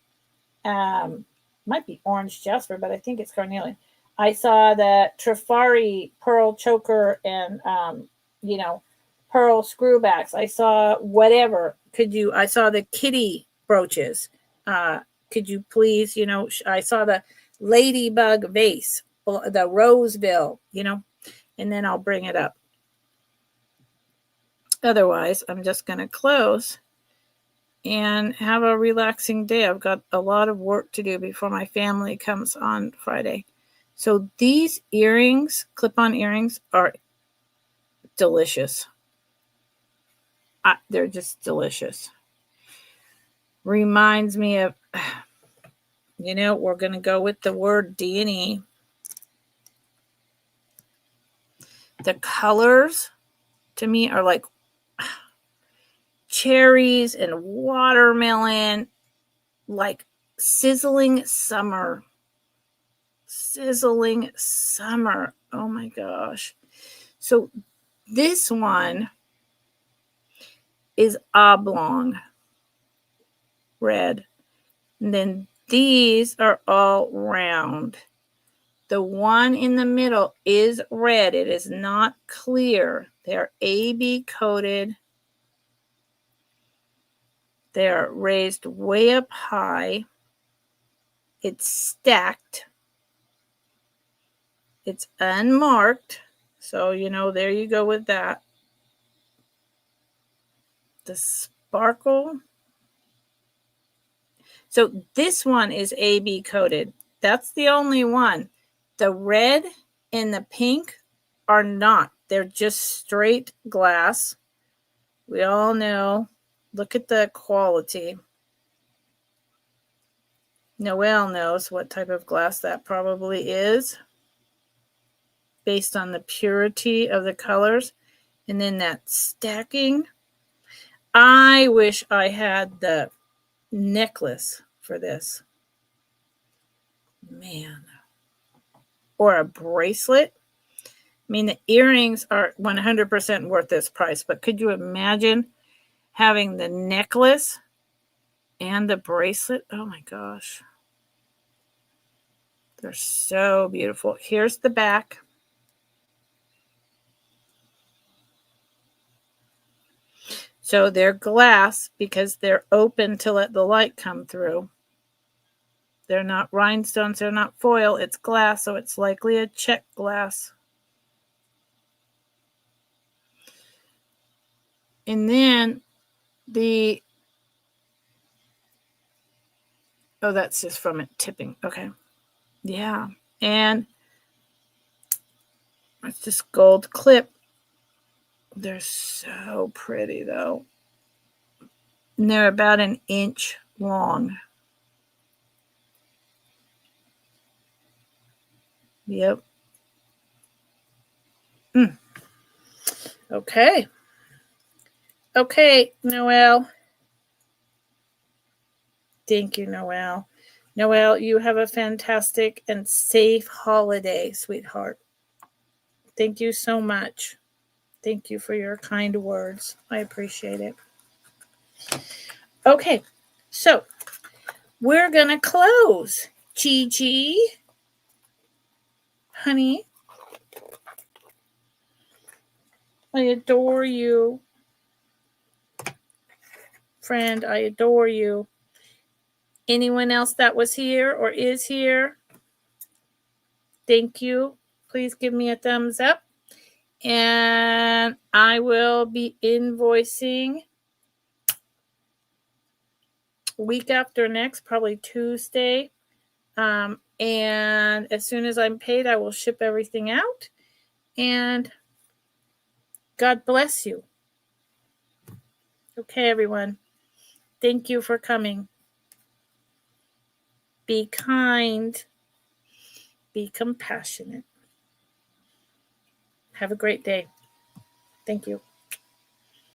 Might be orange jasper, but I think it's carnelian. I saw the Trifari pearl choker and, pearl screwbacks. I saw whatever. I saw the kitty brooches. Could you please, I saw the ladybug vase, the Roseville, and then I'll bring it up. Otherwise, I'm just going to close and have a relaxing day. I've got a lot of work to do before my family comes on Friday. So these earrings, clip-on earrings, are delicious. They're just delicious. Reminds me of, we're going to go with the word D&E. The colors, to me, are like cherries and watermelon, like sizzling summer. Sizzling summer. Oh my gosh. So this one is oblong red. And then these are all round. The one in the middle is red. It is not clear. They're AB coated. They're raised way up high. It's stacked. It's unmarked. So, there you go with that. The sparkle. So this one is AB coated. That's the only one. The red and the pink are not. They're just straight glass. We all know. Look at the quality. Noelle knows what type of glass that probably is, based on the purity of the colors. And then that stacking. I wish I had the necklace for this. Man. Or a bracelet. I mean, the earrings are 100% worth this price, but could you imagine having the necklace and the bracelet? Oh my gosh. They're so beautiful. Here's the back. So they're glass because they're open to let the light come through. They're not rhinestones, they're not foil, it's glass, so it's likely a check glass. And then that's just from it tipping. Okay. Yeah. And it's just gold clip. They're so pretty though. And they're about an inch long. Yep. Okay. Okay, Noelle. Thank you, Noelle. Noelle, you have a fantastic and safe holiday, sweetheart. Thank you so much. Thank you for your kind words. I appreciate it. Okay, so we're going to close. Gigi, honey, I adore you. Friend, I adore you. Anyone else that was here or is here, thank you. Please give me a thumbs up. And I will be invoicing week after next, probably Tuesday. And as soon as I'm paid, I will ship everything out. And God bless you. Okay, everyone. Thank you for coming. Be kind. Be compassionate. Have a great day. Thank you.